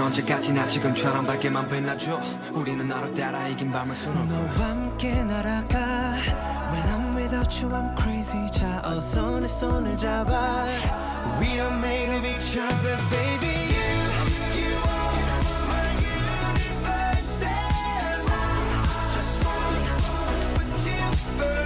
언제까지나 지금처럼 밝게만 빛나줘 우리는 나로 따라 이긴 밤을 수놓고 너와 함께 날아가 When I'm without you I'm crazy 자 어서 내 손을 잡아 We are made of each other baby You are my universe and I just want to put you first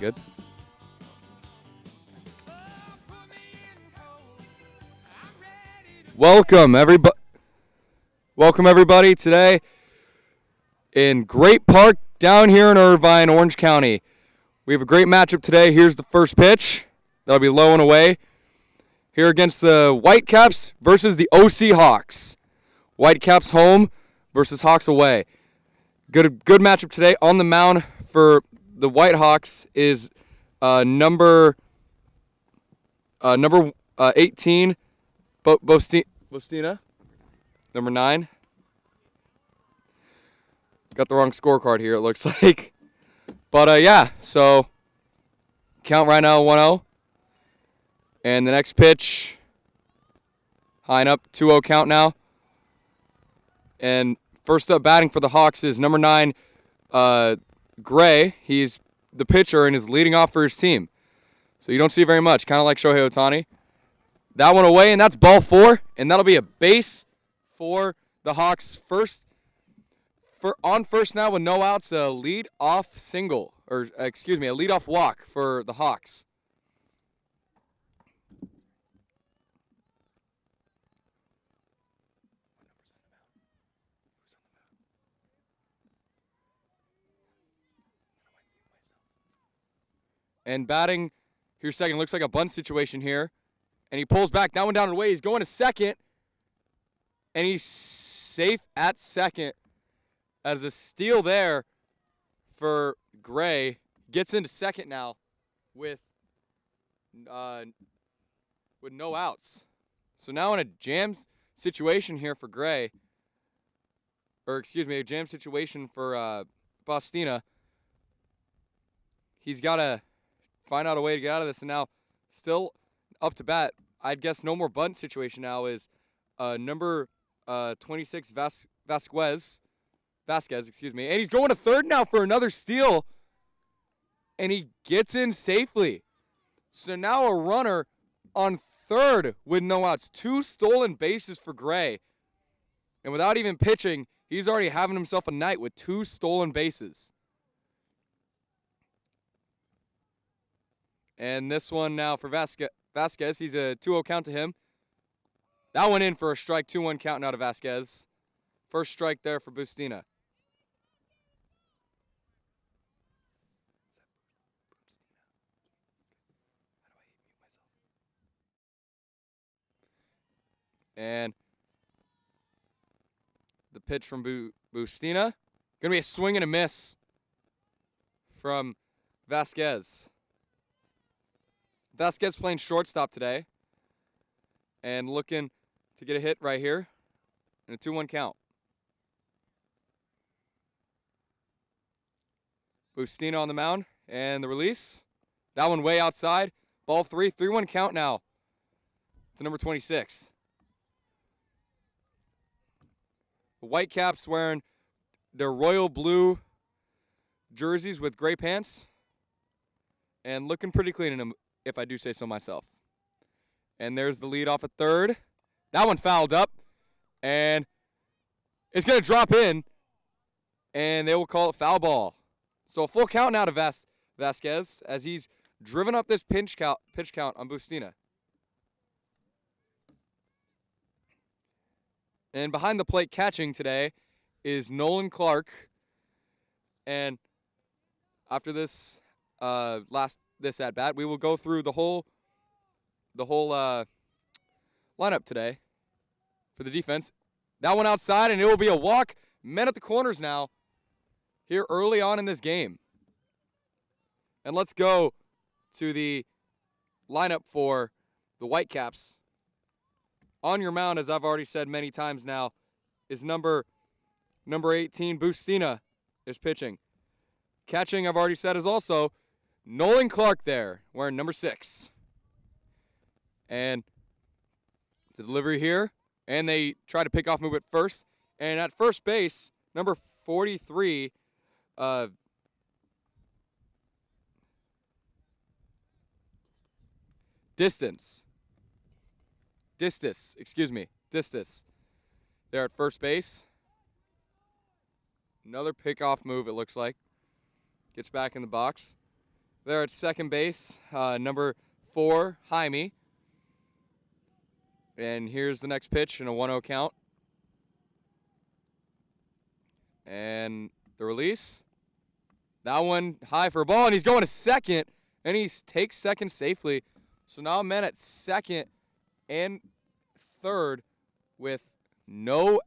Good. Welcome everybody today in Great Park down here in Irvine, Orange County. We have a great matchup today. Here's the first pitch. That'll be low and away. Here against the Whitecaps versus the WCA. Whitecaps home versus Hawks away. Good matchup today. On the mound for the Whitehawks is number 18, Bostina, number 9. Got the wrong scorecard here, it looks like. But yeah, so count right now 1-0. And the next pitch, high and up, 2-0 count now. And first up batting for the Hawks is number 9, Gray. He's the pitcher and is leading off for his team. So you don't see very much, kind of like Shohei Ohtani. That one away, and that's ball 4, and that'll be a base for the Hawks. On first now with no outs, a lead-off single, or excuse me, a lead-off walk for the Hawks. And batting here second, looks like a bunt situation here. And he pulls back, that one down and away. He's going to second. And he's safe at second. As a steal there for Gray. Gets into second now with with no outs. So now in a jam situation here for Gray, or excuse me, a jam situation for Bostina. He's got to find out a way to get out of this, and now still up to bat. I'd guess no more bunt situation now is number 26 Vasquez, excuse me, and he's going to third now for another steal, and he gets in safely. So now a runner on third with no outs. 2 stolen bases for Gray, and without even pitching, he's already having himself a night with 2 stolen bases. And this one now for Vasquez. He's a 2-0 count to him. That went in for a strike, 2-1 count now to Vasquez. First strike there for Bustina. And the pitch from Bustina. Going to be a swing and a miss from Vasquez. Vasquez playing shortstop today and looking to get a hit right here in a 2-1 count. Bustina on the mound and the release. That one way outside. Ball 3, 3-1 count now to number 26. The Whitecaps wearing their royal blue jerseys with gray pants and looking pretty clean in them, if I do say so myself. And there's the lead off at third. That one fouled up, and it's going to drop in, and they will call it foul ball. So a full count now to Vasquez as he's driven up this pitch count on Bustina. And behind the plate catching today is Nolan Clark. And after this this at bat, we will go through the whole lineup today for the defense. That one outside, and it will be a walk. Men at the corners now here early on in this game. And let's go to the lineup for the Whitecaps. On your mound, as I've already said many times now, is number 18, Bustina, is pitching. Catching, I've already said, is also Nolan Clark there, wearing number 6. And the delivery here, and they try to pick off move at first. And at first base, number 43, Distis. They're at first base. Another pickoff move, it looks like. Gets back in the box. They're at second base, number 4, Jaime. And here's the next pitch in a 1-0 count. And the release. That one high for a ball, and he's going to second, and he takes second safely. So now men at second and third with no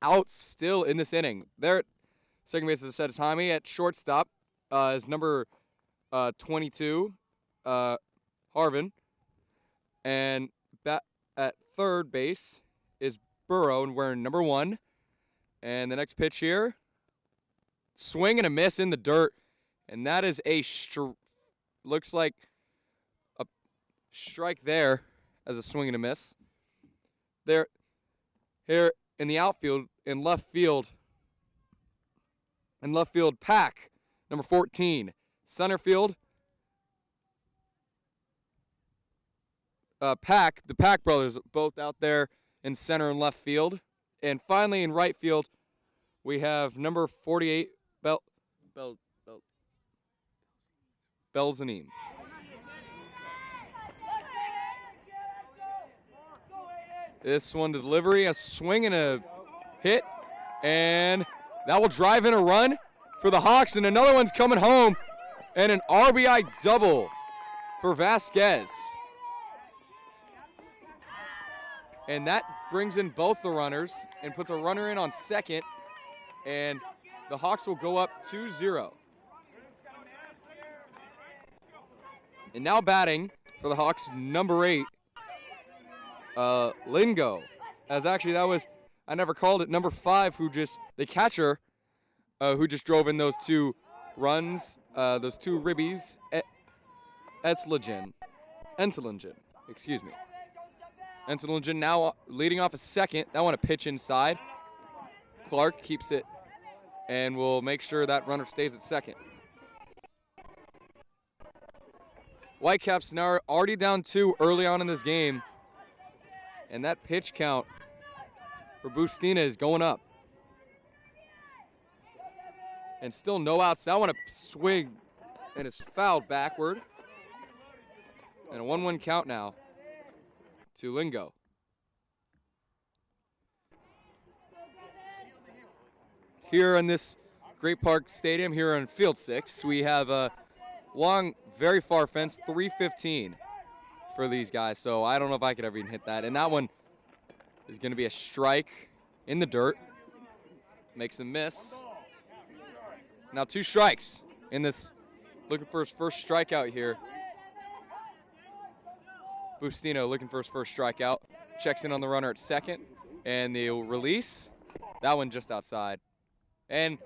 outs still in this inning. There at second base, as I said, is Jaime. At shortstop is number 22, Harvin. And at third base is Burrow, and wearing number 1. And the next pitch here, swing and a miss in the dirt. And that is looks like a strike there as a swing and a miss. There, here in the outfield, in left field, Pack, number 14. Center field, Pack, the Pack brothers, both out there in center and left field. And finally in right field, we have number 48, Belzanim. This one to delivery, a swing and a hit, and that will drive in a run for the Hawks, and another one's coming home, and an RBI double for Vasquez. And that brings in both the runners and puts a runner in on second, and the Hawks will go up 2-0. And now batting for the Hawks, number 8, Lingo. As actually that was, I never called it, number 5, the catcher, who just drove in those 2 runs, those 2 ribbies. Entelingen, excuse me. Entelingen now leading off a second. That one a pitch inside. Clark keeps it and will make sure that runner stays at second. Whitecaps now already down 2 early on in this game. And that pitch count for Bustina is going up. And still no outs. That one a swing and is fouled backward. And a 1-1 count now to Lingo. Here in this Great Park Stadium, here on Field 6, we have a long, very far fence, 315 for these guys. So I don't know if I could ever even hit that. And that one is going to be a strike in the dirt. Makes a miss. Now 2 strikes in this, looking for his first strikeout here. Bustino looking for his first strikeout. Checks in on the runner at second. And the release, that one just outside. And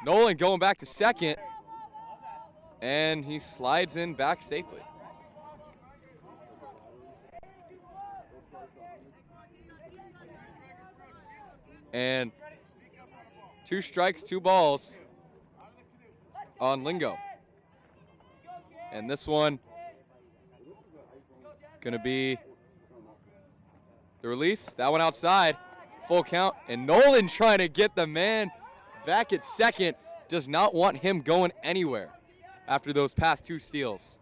Nolan going back to second. And he slides in back safely. And 2 strikes, 2 balls on Lingo. And this one going to be the release. That one outside. Full count. And Nolan trying to get the man back at second. Does not want him going anywhere after those past 2 steals.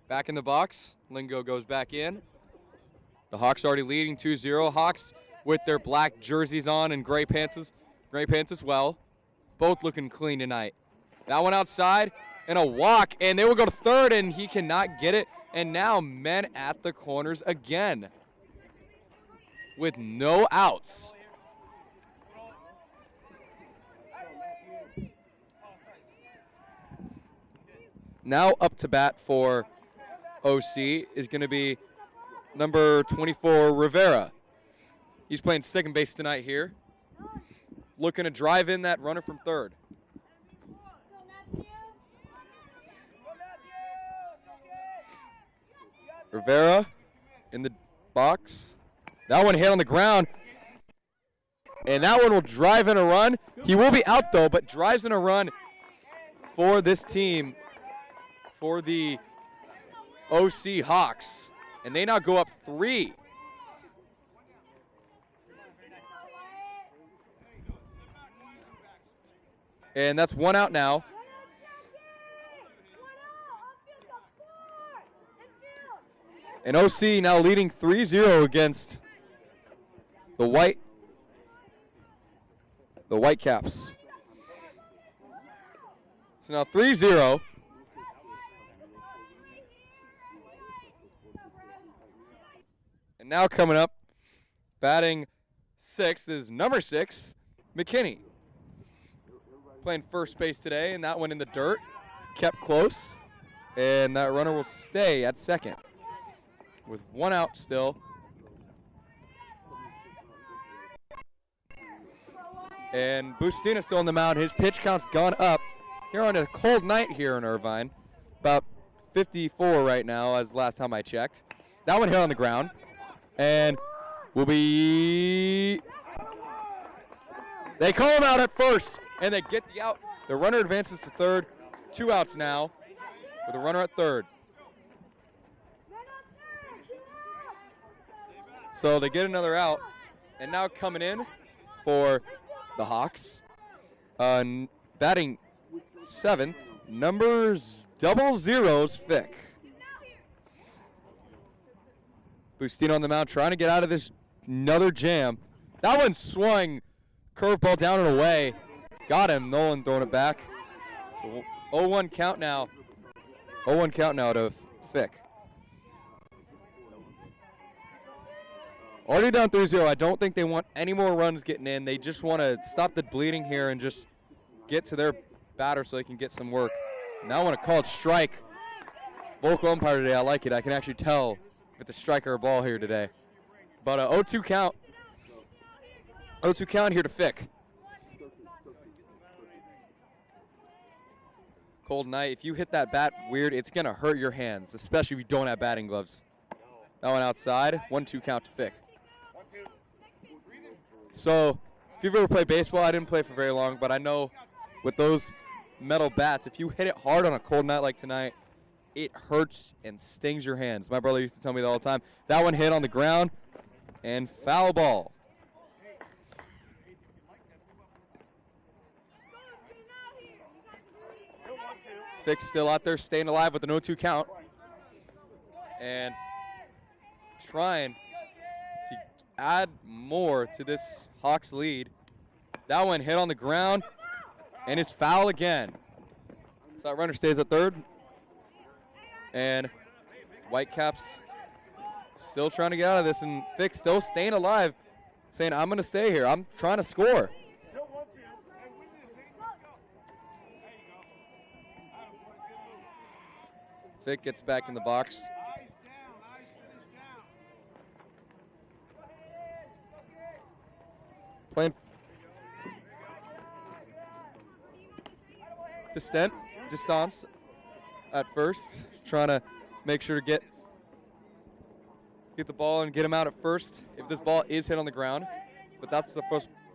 Back in the box. Lingo goes back in. The Hawks already leading 2-0. Hawks with their black jerseys on and gray pants as well. Both looking clean tonight. That one outside and a walk, and they will go to third, and he cannot get it. And now men at the corners again with no outs. Now up to bat for OC is going to be number 24, Rivera. He's playing second base tonight here. Looking to drive in that runner from third. Rivera in the box. That one hit on the ground. And that one will drive in a run. He will be out though, but drives in a run for this team, for the OC Hawks. And they now go up 3. And that's 1 out now. And OC now leading 3-0 against the Whitecaps. So now 3-0. And now coming up, batting 6 is number 6, McKinney. Playing first base today, and that one in the dirt. Kept close. And that runner will stay at second with 1 out still. And Bustina still on the mound. His pitch count's gone up here on a cold night here in Irvine. About 54 right now as last time I checked. That one hit on the ground. And will be... They call him out at first, and they get the out. The runner advances to third. 2 outs now with a runner at third. So they get another out. And now coming in for the Hawks. Batting 7th, numbers 00's Fick. Bustino on the mound trying to get out of this another jam. That one swung, curveball down and away. Got him, Nolan throwing it back. So 0-1 count now. 0-1 count now to Fick. Already down 3-0. I don't think they want any more runs getting in. They just want to stop the bleeding here and just get to their batter so they can get some work. Now I want to call it strike vocal umpire today. I like it. I can actually tell if it's a striker or ball here today. But 0-2 count. 0-2 count here to Fick. Cold night. If you hit that bat weird, it's going to hurt your hands, especially if you don't have batting gloves. That one outside. 1-2 count to Fick. So, if you've ever played baseball, I didn't play for very long, but I know with those metal bats, if you hit it hard on a cold night like tonight, it hurts and stings your hands. My brother used to tell me that all the time. That one hit on the ground, and foul ball. Fick still out there staying alive with an 0-2 count. And trying to add more to this Hawks lead. That one hit on the ground, and it's foul again. So that runner stays at third. And Whitecaps still trying to get out of this, and Fick still staying alive, saying, I'm going to stay here. I'm trying to score. Fick gets back in the box. Playing distance at first, trying to make sure to get the ball and get him out at first if this ball is hit on the ground. But that's the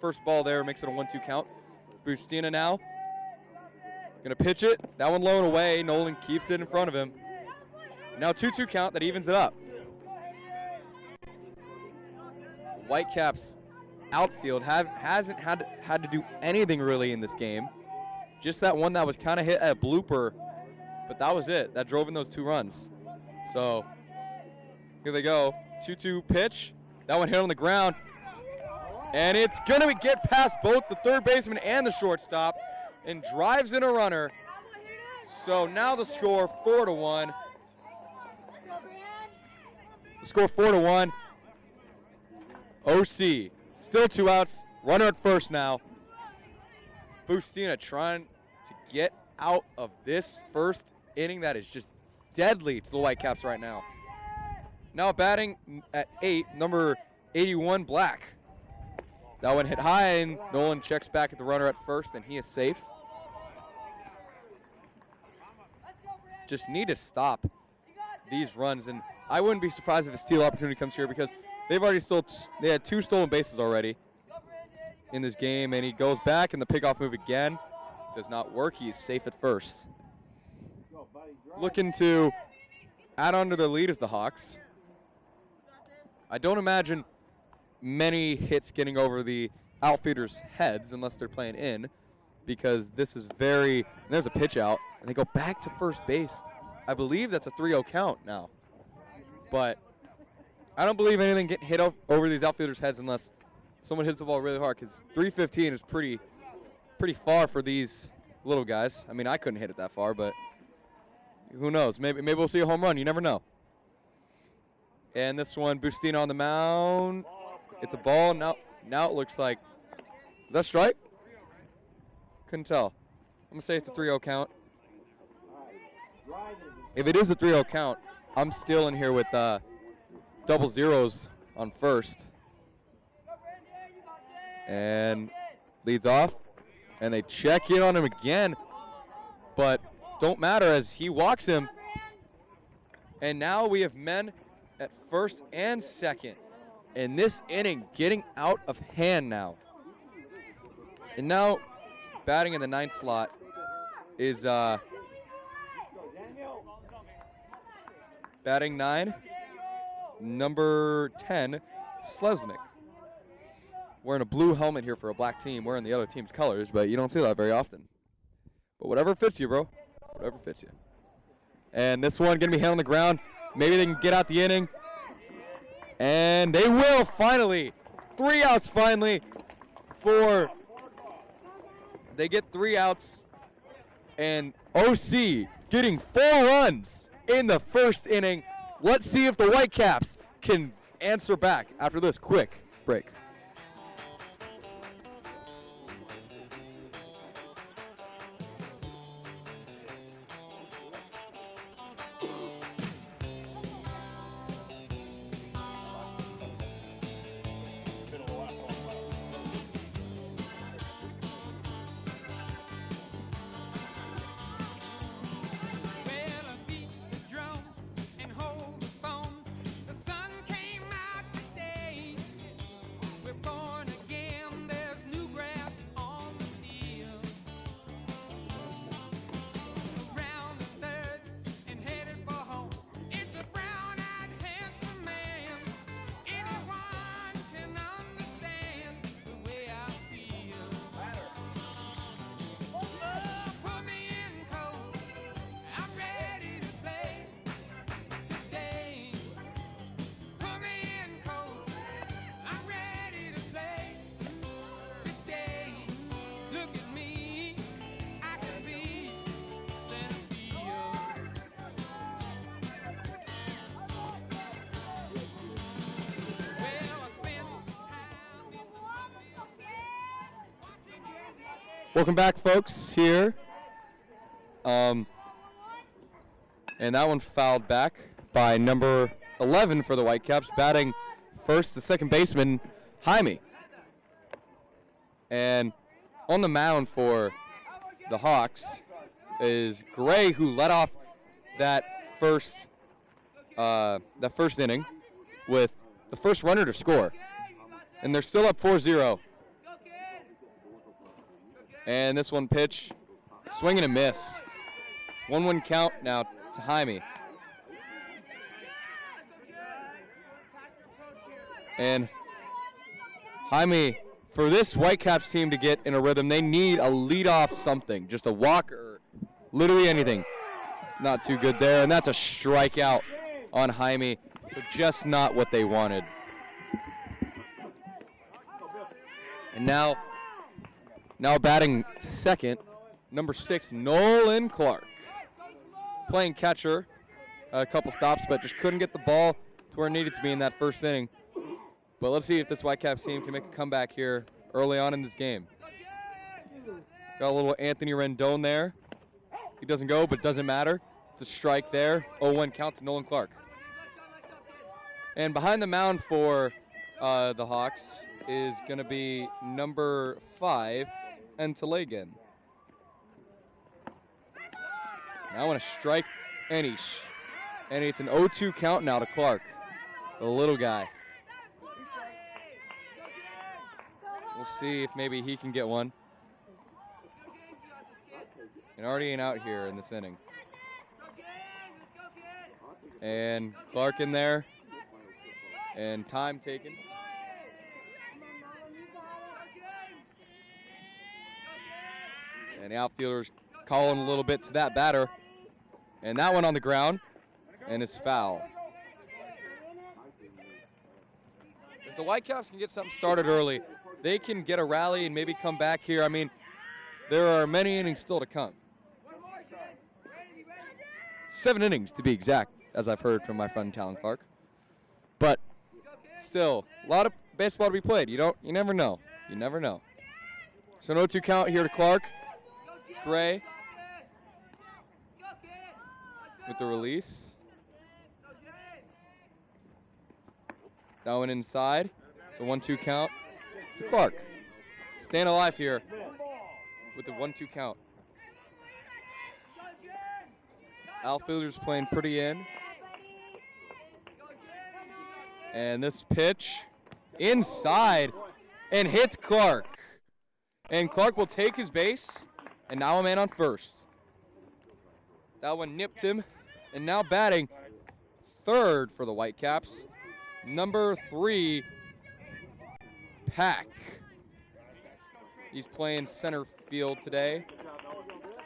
first ball there, makes it a 1-2 count. Bustina now gonna pitch it. That one low and away. Nolan keeps it in front of him. Now 2-2 count, that evens it up. Whitecaps outfield hasn't had to do anything really in this game. Just that one that was kind of hit at a blooper, but that was it. That drove in those 2 runs. So here they go. 2-2 pitch. That one hit on the ground. And it's going to get past both the third baseman and the shortstop and drives in a runner. So now the score 4-1. The score 4-1. OC. Still 2 outs. Runner at first now. Bustina trying to get out of this first inning that is just deadly to the Whitecaps right now. Now batting at 8, number 81, Black. That one hit high, and Nolan checks back at the runner at first, and he is safe. Just need to stop these runs, and I wouldn't be surprised if a steal opportunity comes here because they had 2 stolen bases already in this game, and he goes back, and the pickoff move again does not work. He is safe at first. Looking to add on to their lead is the Hawks. I don't imagine many hits getting over the outfielders' heads unless they're playing in, because this is very, there's a pitch out, and they go back to first base. I believe that's a 3-0 count now. But I don't believe anything getting hit over these outfielders' heads unless someone hits the ball really hard, because 315 is pretty far for these little guys. I mean, I couldn't hit it that far, but who knows? Maybe we'll see a home run. You never know. And this one, Bustina on the mound. It's a ball. Now it looks like, is that strike? Couldn't tell. I'm going to say it's a 3-0 count. If it is a 3-0 count, I'm still in here with double zeros on first. And leads off. And they check in on him again. But don't matter as he walks him. And now we have men at first and second. And this inning getting out of hand now. And now batting in the 9th slot is batting 9, number 10, Slesnik. Wearing a blue helmet here for a black team, wearing the other team's colors, but you don't see that very often. But whatever fits you, bro. Whatever fits you. And this one going to be hit on the ground. Maybe they can get out the inning. And they will finally. 3 outs finally for. They get 3 outs. And OC getting 4 runs in the first inning. Let's see if the Whitecaps can answer back after this quick break. Welcome back, folks, here. And that one fouled back by number 11 for the Whitecaps, batting first, the second baseman, Jaime. And on the mound for the Hawks is Gray, who led off that first inning with the first runner to score. And they're still up 4-0. And this one pitch, swing and a miss. 1-1 count now to Jaime. And Jaime, for this Whitecaps team to get in a rhythm, they need a leadoff something, just a walk or literally anything. Not too good there, and that's a strikeout on Jaime. So just not what they wanted. And now batting second, number 6, Nolan Clark. Playing catcher, a couple stops, but just couldn't get the ball to where it needed to be in that first inning. But let's see if this Whitecaps team can make a comeback here early on in this game. Got a little Anthony Rendon there. He doesn't go, but doesn't matter. It's a strike there. 0-1 count to Nolan Clark. And behind the mound for the Hawks is going to be number 5, Entelegan. Now on a strike, and it's an 0-2 count now to Clark, the little guy. We'll see if maybe he can get one. And already ain't out here in this inning. And Clark in there. And time taken. And the outfielder's calling a little bit to that batter. And that one on the ground. And it's foul. If the Whitecaps can get something started early, they can get a rally and maybe come back here. I mean, there are many innings still to come. 7 innings to be exact, as I've heard from my friend Talon Clark. But still, a lot of baseball to be played. You never know. You never know. So no 2 count here to Clark. Gray with the release. That one inside. So 1-2 count to Clark. Staying alive here with the 1-2 count. Outfielders playing pretty in. And this pitch inside and hits Clark. And Clark will take his base, and now a man on first. That one nipped him, and now batting third for the Whitecaps, number 3, Pack. He's playing center field today.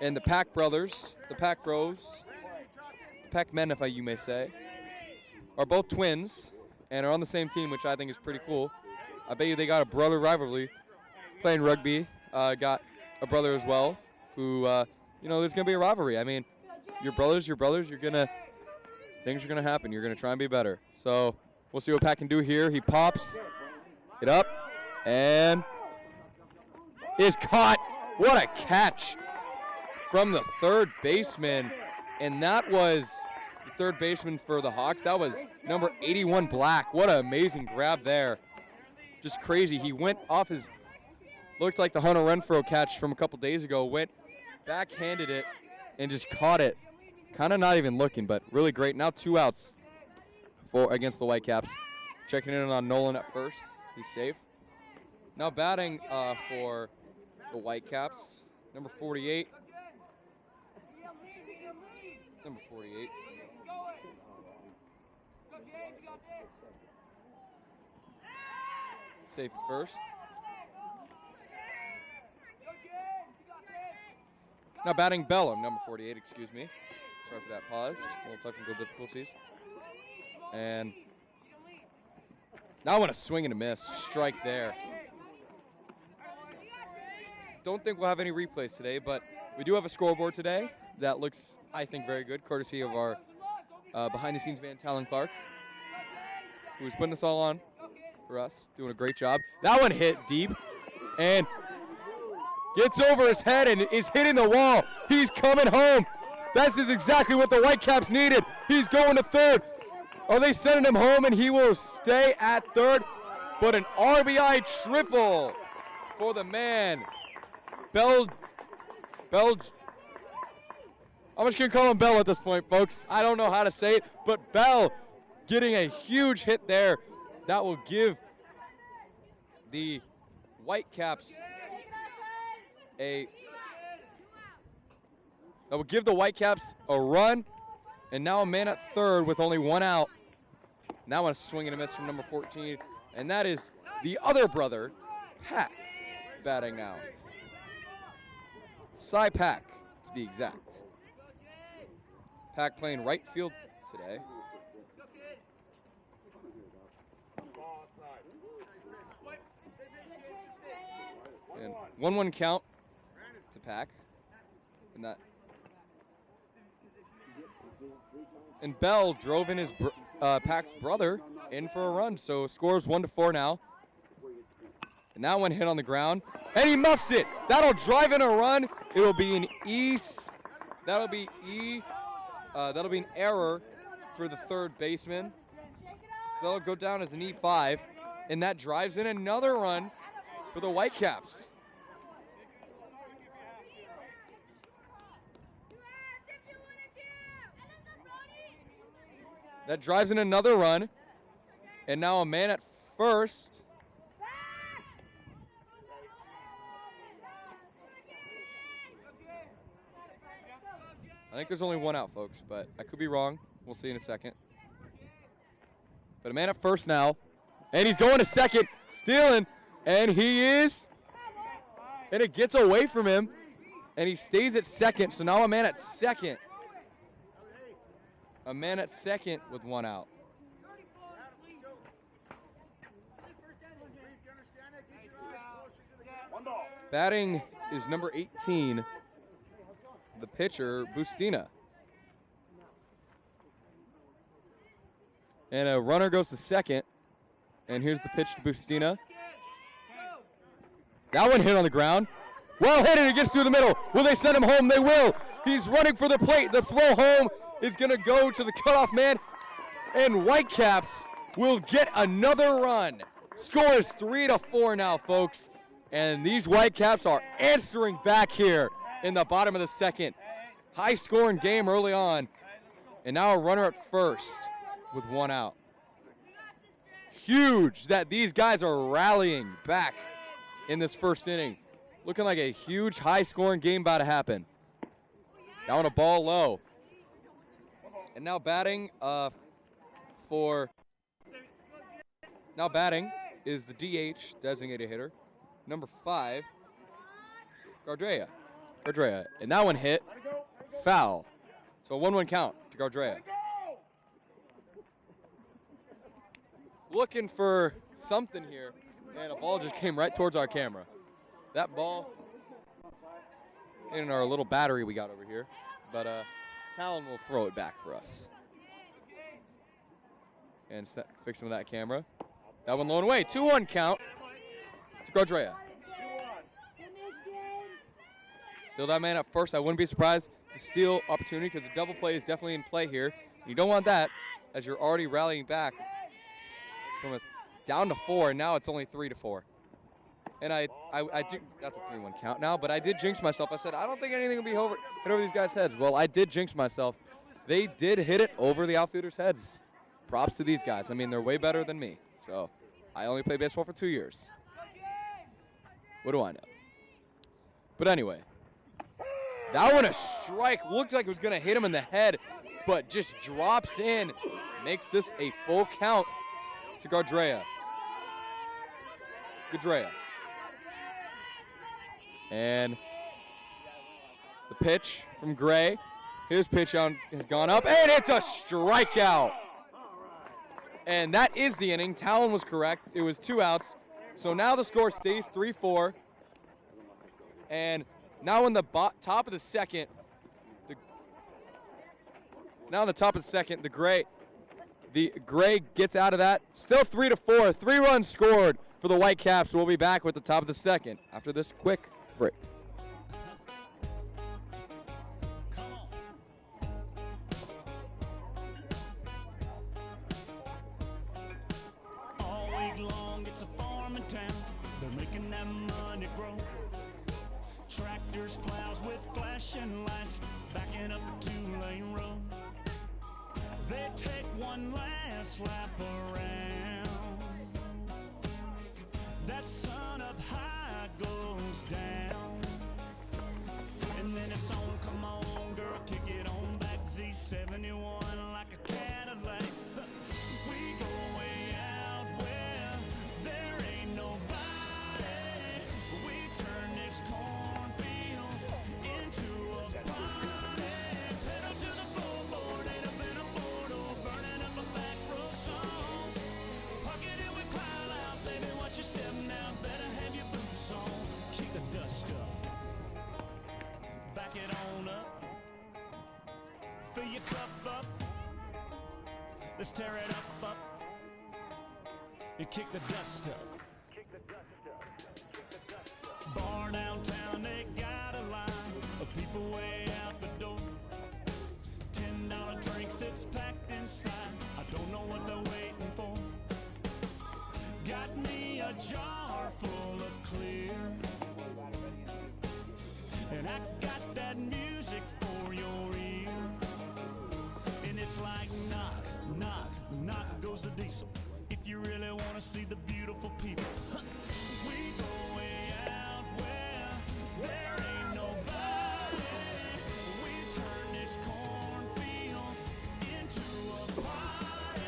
And the Pack brothers, the Pack bros, the Pack men, if you may say, are both twins and are on the same team, which I think is pretty cool. I bet you they got a brother rivalry playing rugby. Got a brother as well who, there's going to be a rivalry. I mean, your brothers, things are going to happen. You're going to try and be better. So we'll see what Pack can do here. He pops it up and is caught. What a catch from the third baseman. And that was the third baseman for the Hawks. That was number 81, Black. What an amazing grab there. Just crazy. He went off his, looked like the Hunter Renfroe catch from a couple days ago, went, backhanded it, and just caught it. Kind of not even looking, but really great. Now 2 outs against the Whitecaps. Checking in on Nolan at first. He's safe. Now batting for the Whitecaps, number 48. Number 48. Safe at first. Now batting Bellum, number 48, excuse me. Sorry for that pause. A little technical difficulties. And now I want to swing and a miss. Strike there. Don't think we'll have any replays today, but we do have a scoreboard today that looks, I think, very good, courtesy of our behind-the-scenes man, Talon Clark, who's putting this all on for us, doing a great job. That one hit deep, and Gets over his head and is hitting the wall. He's coming home. That is exactly what the Whitecaps needed. He's going to third. Are they sending him home and he will stay at third? But an RBI triple for the man. Bell. How much can you call him Bell at this point, folks? I don't know how to say it, but Bell getting a huge hit there. That will give the Whitecaps a run, and now a man at third with only one out. Now a swing and a miss from number 14, and that is the other brother, Pack, batting now. Cy Pack, to be exact. Pack playing right field today. And 1-1 count to Pack. And Bell drove in his Pack's brother in for a run, so scores 1-4 now. And that one hit on the ground, and he muffs it. That'll drive in a run. It'll be an that'll be an error for the third baseman. So that'll go down as an E5, and that drives in another run for the Whitecaps. That drives in another run, and now a man at first. I think there's only one out, folks, but I could be wrong. We'll see in a second. But a man at first now, and he's going to second, stealing, and he is. And it gets away from him, and he stays at second, so now a man at second. A man at second with one out. Batting is number 18, the pitcher, Bustina. And a runner goes to second, and here's the pitch to Bustina. That one hit on the ground. Well hit, and it gets through the middle. Will they send him home? They will. He's running for the plate. The throw home is going to go to the cutoff man, and Whitecaps will get another run. Score is 3-4 now, folks, and these Whitecaps are answering back here in the bottom of the second. High-scoring game early on, and now a runner at first with one out. Huge that these guys are rallying back in this first inning. Looking like a huge high-scoring game about to happen. Down a ball low. And now batting is the DH, designated hitter, number 5, Gardrea. And that one hit foul. So a 1-1 count to Gardrea. Looking for something here, and a ball just came right towards our camera. That ball in our little battery we got over here, but Talon will throw it back for us. And fix him with that camera. That one low and away. 2-1 count to Gardrea. Still that man at first. I wouldn't be surprised to steal opportunity because the double play is definitely in play here. You don't want that as you're already rallying back from a down to 4, and now it's only 3-4. And I do, that's a 3-1 count now, but I did jinx myself. I said, I don't think anything will be hit over these guys' heads. Well, I did jinx myself. They did hit it over the outfielders' heads. Props to these guys. I mean, they're way better than me. So I only played baseball for 2 years. What do I know? But anyway, that one a strike. Looked like it was going to hit him in the head, but just drops in. Makes this a full count to Gardrea. And the pitch from Gray. His pitch has gone up, and it's a strikeout. And that is the inning. Talon was correct. It was 2 outs. So now the score stays 3-4. And now in the top of the second, the Gray gets out of that. Still 3-4. 3 runs scored for the Whitecaps. We'll be back with the top of the second after this quick break. week long, it's a farming town. They're making that money grow. Tractors, plows with flashing lights, backing up a 2-lane road. They take one last lap around. That sun up high goes down. And then it's on, come on, girl, kick it on back. Z71 like a Cadillac. We go way out where there ain't nobody. We turn this cornfield into a party. Pedal to the floorboard, ain't up in a photo, burning up a back row song. Pocket it, we pile out, baby, watch your step now. Better have your boots on. Kick the dust up, back it on up. Fill your cup up, let's tear it up, and kick the dust up. Bar downtown, they got a line of people way out the door. $10 drinks, it's packed inside. I don't know what they're waiting for. Got me a jar full of clear, and I got that music for your ear. And it's like knock, knock, knock goes the diesel. If you really want to see the beautiful people, we go way out where there ain't nobody. We turn this cornfield into a party.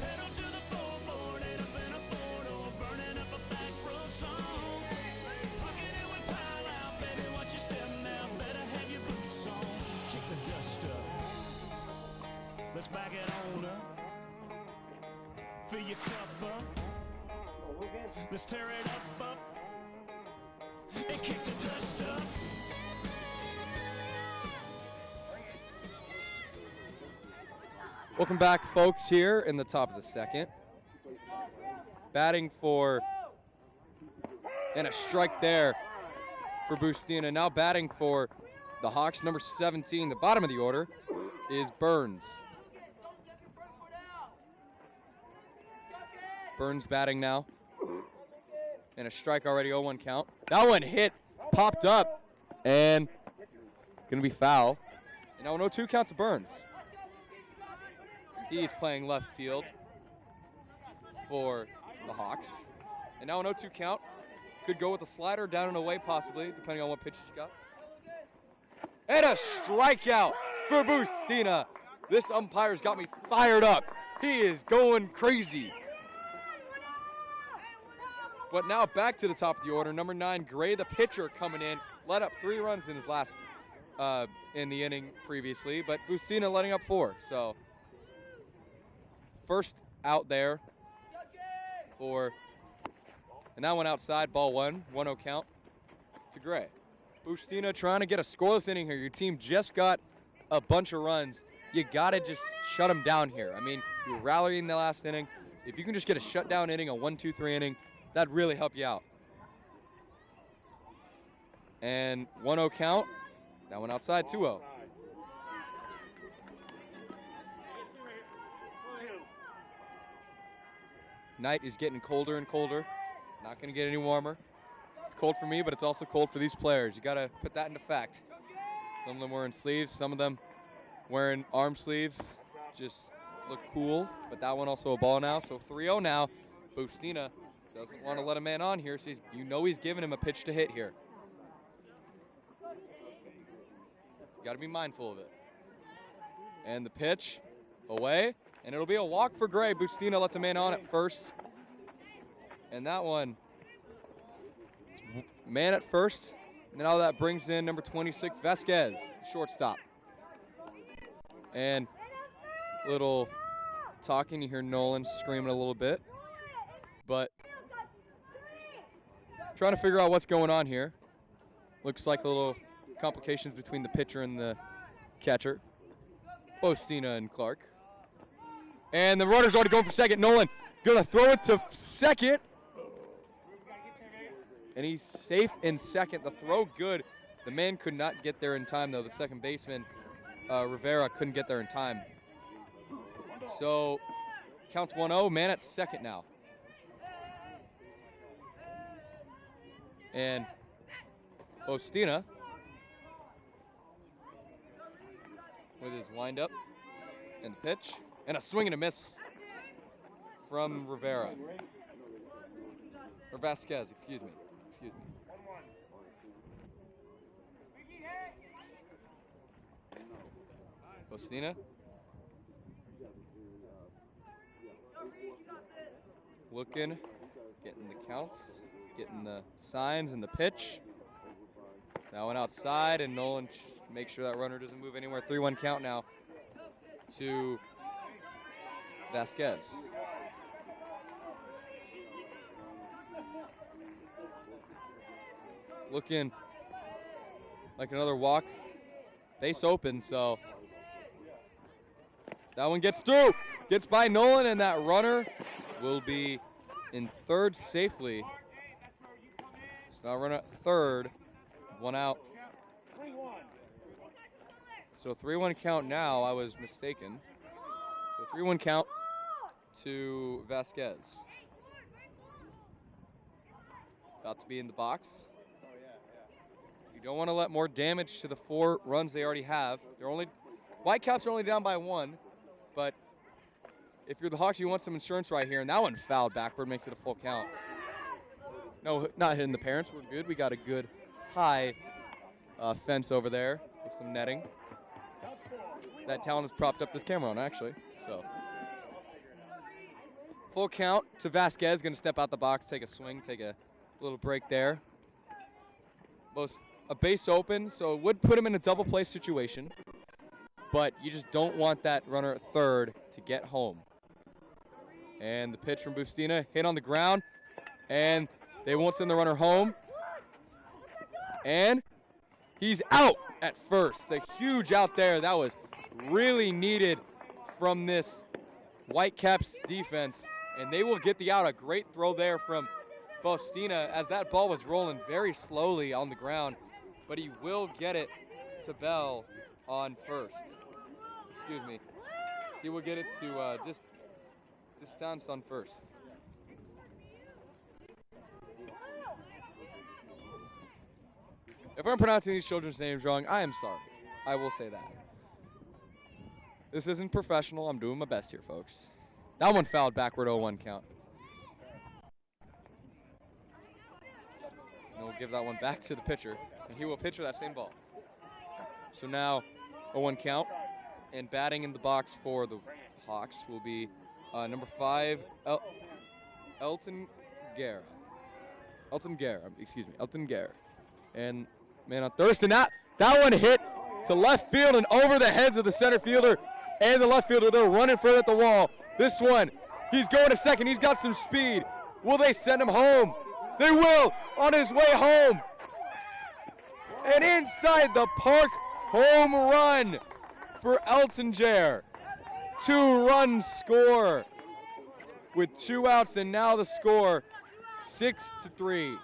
Pedal to the floorboard, ain't up in a photo, burning up a back row song. Pocket it, we pile out, baby, watch your step now. Better have your boots on. Kick the dust up, let's back it on up. Fill your cup up, let's tear it up, and kick the dust up. Welcome back, folks, here in the top of the second. Batting for, and a strike there for Bustina. Now batting for the Hawks, number 17, the bottom of the order, is Burns. Burns batting now. And a strike already, 0-1 count. That one hit, popped up, and gonna be foul. And now an 0-2 count to Burns. He's playing left field for the Hawks. And now an 0-2 count. Could go with a slider, down and away possibly, depending on what pitches you got. And a strikeout for Bustina. This umpire's got me fired up. He is going crazy. But now back to the top of the order. Number 9, Gray, the pitcher, coming in. Let up 3 runs in his last, in the inning previously. But Bustina letting up 4. So first out there for, and that one outside, ball 1, 1-0 count to Gray. Bustina trying to get a scoreless inning here. Your team just got a bunch of runs. You got to just shut them down here. I mean, you were rallying the last inning. If you can just get a shutdown inning, a 1-2-3 inning, that'd really help you out. And 1-0 count. That one outside, 2-0. Night is getting colder and colder. Not going to get any warmer. It's cold for me, but it's also cold for these players. You got to put that into fact. Some of them wearing sleeves, some of them wearing arm sleeves, just to look cool. But that one also a ball now, so 3-0 now. Bustina doesn't want to let a man on here, so he's giving him a pitch to hit here. Got to be mindful of it. And the pitch away, and it'll be a walk for Gray. Bustina lets a man on at first. And that one, man at first. Now that brings in number 26, Vasquez, shortstop. And little talking, you hear Nolan screaming a little bit. But trying to figure out what's going on here. Looks like a little complications between the pitcher and the catcher. Bustina and Clark. And the runner's already going for second. Nolan gonna throw it to second. And he's safe in second. The throw good. The man could not get there in time, though. The second baseman, Rivera, couldn't get there in time. So counts 1-0. Man at second now. And Bostina with his windup and the pitch. And a swing and a miss from Rivera. Or Vasquez, excuse me. Bostina. Looking, getting the counts, getting the signs and the pitch. That one outside, and Nolan make sure that runner doesn't move anywhere. 3-1 count now to Vasquez. Looking like another walk. Base open, so that one gets through. Gets by Nolan, and that runner will be in third safely. So now run at third. One out. So 3-1 count now. I was mistaken. So 3-1 count to Vasquez. About to be in the box. You don't want to let more damage to the 4 runs they already have. Whitecaps are only down by 1, but if you're the Hawks, you want some insurance right here, and that one fouled backward, makes it a full count. No, not hitting the parents. We're good. We got a good high fence over there with some netting. That talent has propped up this camera on, actually. So full count to Vasquez. Going to step out the box, take a swing, take a little break there. A base open, so it would put him in a double play situation, but you just don't want that runner at third to get home. And the pitch from Bustina, hit on the ground, and they won't send the runner home. And he's out at first. A huge out there. That was really needed from this Whitecaps defense, and they will get the out. A great throw there from Bustina as that ball was rolling very slowly on the ground, but he will get it to Bell on first. Excuse me. He will get it to distance on first. If I'm pronouncing these children's names wrong, I am sorry. I will say that. This isn't professional. I'm doing my best here, folks. That one fouled backward, 0-1 count. And we'll give that one back to the pitcher, and he will pitcher that same ball. So now 0-1 count, and batting in the box for the Hawks will be number 5, Elton Guerra. Elton Guerra. And man on Thurston, that one hit to left field and over the heads of the center fielder and the left fielder. They're running for it at the wall. This one, he's going to second. He's got some speed. Will they send him home? They will, on his way home. And inside the park, home run for Elton Guerra. 2-run score with 2 outs, and now the score 6-3.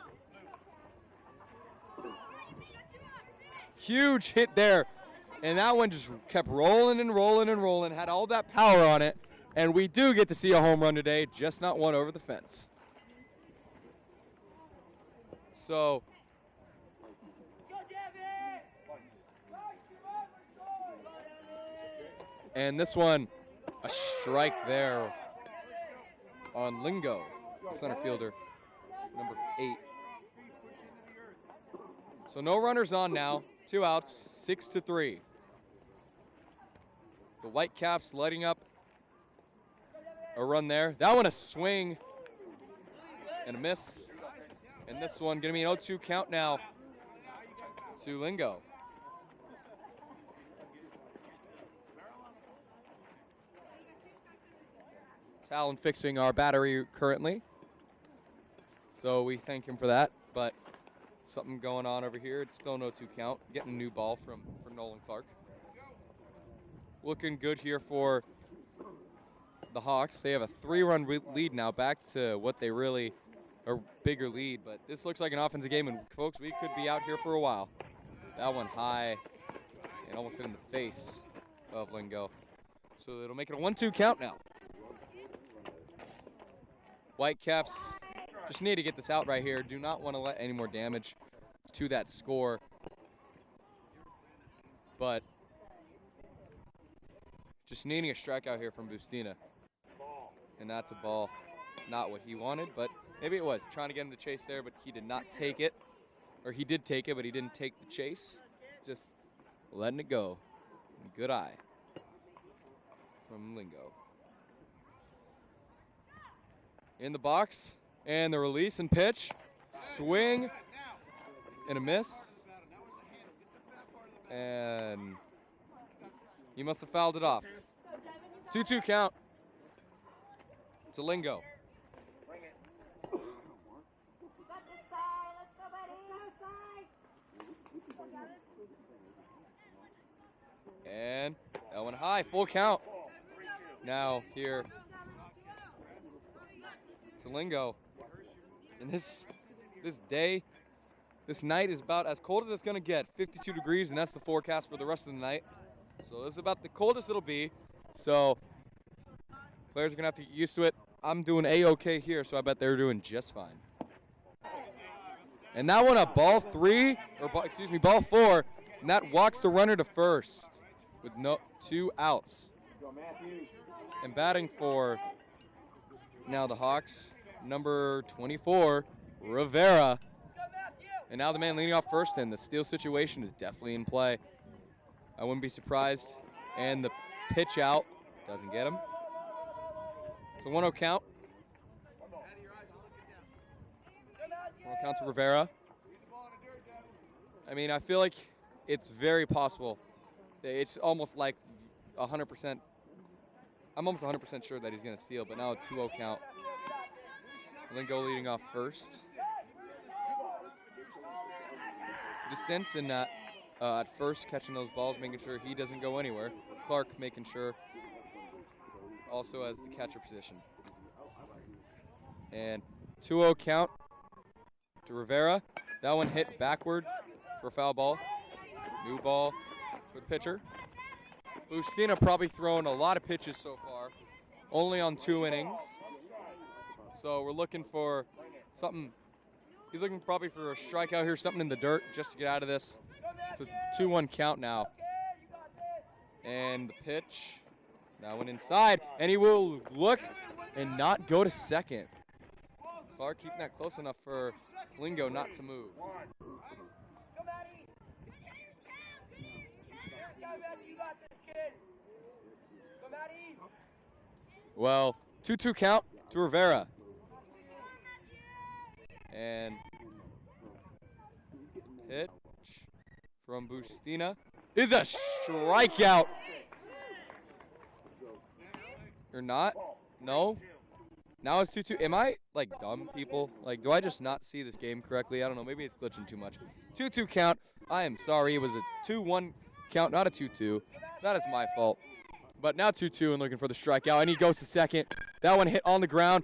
Huge hit there, and that one just kept rolling and rolling and rolling, had all that power on it, and we do get to see a home run today, just not one over the fence. So and this one, a strike there on Lingo, center fielder, number 8. So no runners on now, 2 outs, 6-3. The Whitecaps lighting up a run there. That one a swing and a miss. And this one gonna be an 0-2 count now to Lingo. Talon fixing our battery currently, so we thank him for that, but something going on over here. It's still no 2 count. Getting a new ball for Nolan Clark. Looking good here for the Hawks. They have a 3-run lead now, back to what they really are, bigger lead, but this looks like an offensive game, and folks, we could be out here for a while. That one high and almost hit in the face of Lingo. So it'll make it a 1-2 count now. Whitecaps Just need to get this out right here. Do not want to let any more damage to that score. But just needing a strikeout here from Bustina. And that's a ball. Not what he wanted, but maybe it was. Trying to get him to chase there, but he did not take it. Or he did take it, but he didn't take the chase. Just letting it go. Good eye from Lingo. In the box, and the release and pitch. Swing, and a miss. And he must have fouled it off. 2-2 count to Lingo. And that one high, full count. Now here to Lingo. And this night is about as cold as it's gonna get, 52 degrees, and that's the forecast for the rest of the night. So this is about the coldest it'll be. So players are gonna have to get used to it. I'm doing A-okay here, so I bet they're doing just fine. And that one a ball four, and that walks the runner to first with 2 outs. And batting for now the Hawks, number 24, Rivera. And now the man leading off first, and the steal situation is definitely in play. I wouldn't be surprised. And the pitch out doesn't get him. So 1-0 count. 1-0 count to Rivera. I mean, I feel like it's very possible. It's almost like 100%. I'm almost 100% sure that he's going to steal, but now a 2-0 count. Lingo leading off first. Distance and at first catching those balls, making sure he doesn't go anywhere. Clark making sure also as the catcher position. And 2-0 count to Rivera. That one hit backward for a foul ball. New ball for the pitcher. Bustina probably thrown a lot of pitches so far, only on 2 innings. So we're looking for something. He's looking probably for a strikeout here, something in the dirt just to get out of this. It's a 2-1 count now. And the pitch, that one inside, and he will look and not go to second. Clark keeping that close enough for Lingo not to move. Well, 2-2 count to Rivera. And pitch from Bustina is a strikeout. Or not? No? Now it's 2-2. Am I, like, dumb, people? Like, do I just not see this game correctly? I don't know. Maybe it's glitching too much. 2-2 count. I am sorry. It was a 2-1 count, not a 2-2. That is my fault. But now 2-2 and looking for the strikeout. And he goes to second. That one hit on the ground.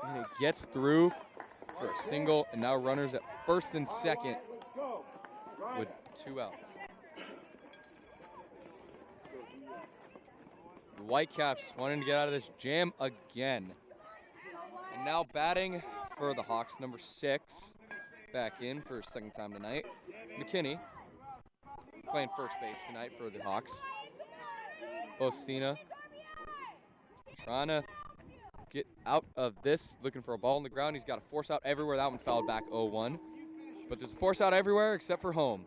And it gets through for a single. And now runners at first and second with 2 outs. The Whitecaps wanting to get out of this jam again. And now batting for the Hawks, number 6. Back in for a second time tonight. McKinney playing first base tonight for the Hawks. Bustina trying to get out of this, looking for a ball on the ground. He's got a force out everywhere. That one fouled back 0-1. But there's a force out everywhere except for home.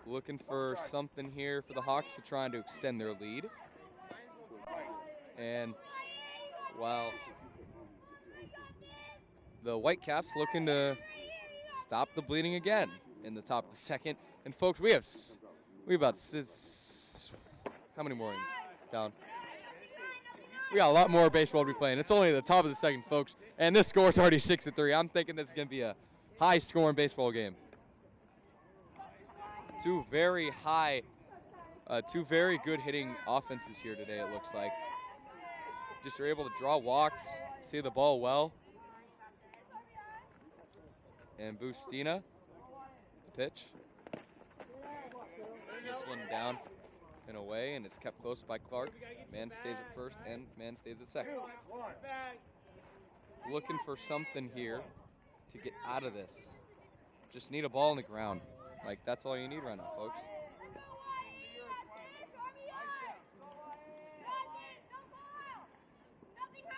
Looking for something here for the Hawks to try to extend their lead. And while the Whitecaps looking to stop the bleeding again in the top of the second. And folks, we have about how many more innings down? We got a lot more baseball to be playing. It's only the top of the second, folks, and this score is already 6-3. I'm thinking this is going to be a high-scoring baseball game. Two very good hitting offenses here today, it looks like. Just are able to draw walks, see the ball well. And Bustina, the pitch. This one down. and away, and it's kept close by Clark. Man stays at first, and man stays at second. Looking for something here to get out of this. Just need a ball on the ground. Like, that's all you need right now, folks.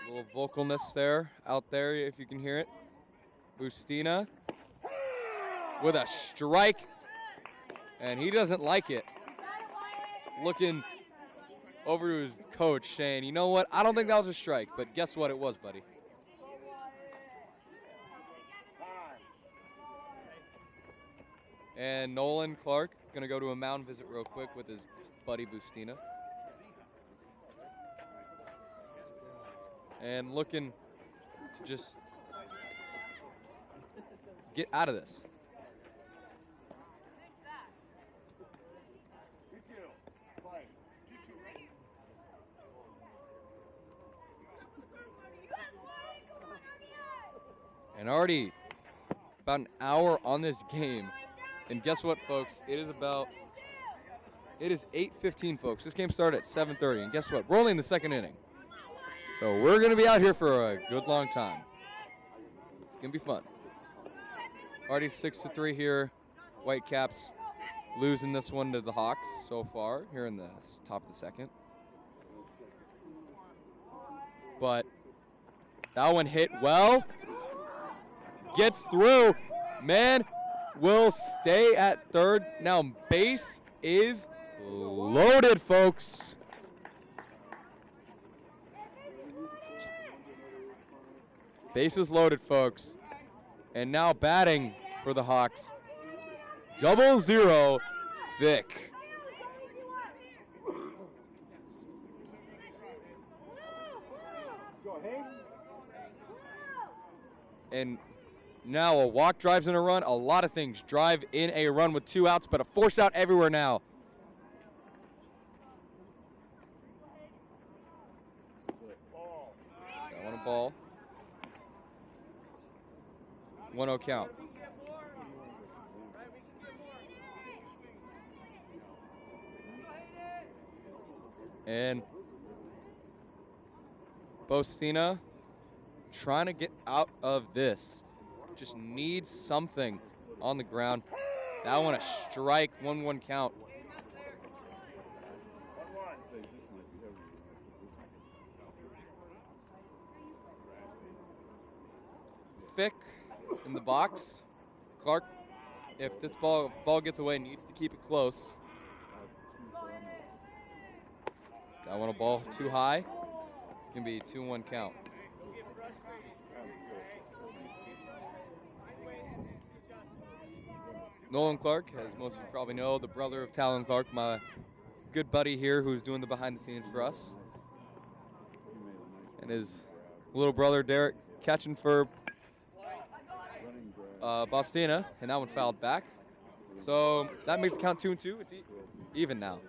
A little vocalness there, out there, if you can hear it. Bustina with a strike, and he doesn't like it. Looking over to his coach saying, you know what, I don't think that was a strike, but guess what, it was, buddy. And Nolan Clark gonna go to a mound visit real quick with his buddy Bustina. And looking to just get out of this. And already about an hour on this game. And guess what, folks? It is 8:15, folks. This game started at 7:30. And guess what? We're only in the second inning. So we're going to be out here for a good long time. It's going to be fun. Already 6-3 here. Whitecaps losing this one to the Hawks so far here in the top of the second. But that one hit well. Gets through. Man will stay at third. Now base is loaded, folks. Base is loaded, folks. And now batting for the Hawks. 0-0, Vic. And now a walk drives in a run. A lot of things drive in a run with 2 outs, but a force out everywhere now. I want a ball. 1-0 count. And Bustina trying to get out of this. Just needs something on the ground. That one a strike, 1-1 count. Fick in the box. Clark, if this ball gets away, needs to keep it close. That one a ball too high. It's going to be a 2-1 count. Nolan Clark, as most of you probably know, the brother of Talon Clark, my good buddy here who's doing the behind the scenes for us. And his little brother, Derek, catching for Bustina, and that one fouled back. So that makes it count 2-2. It's even now.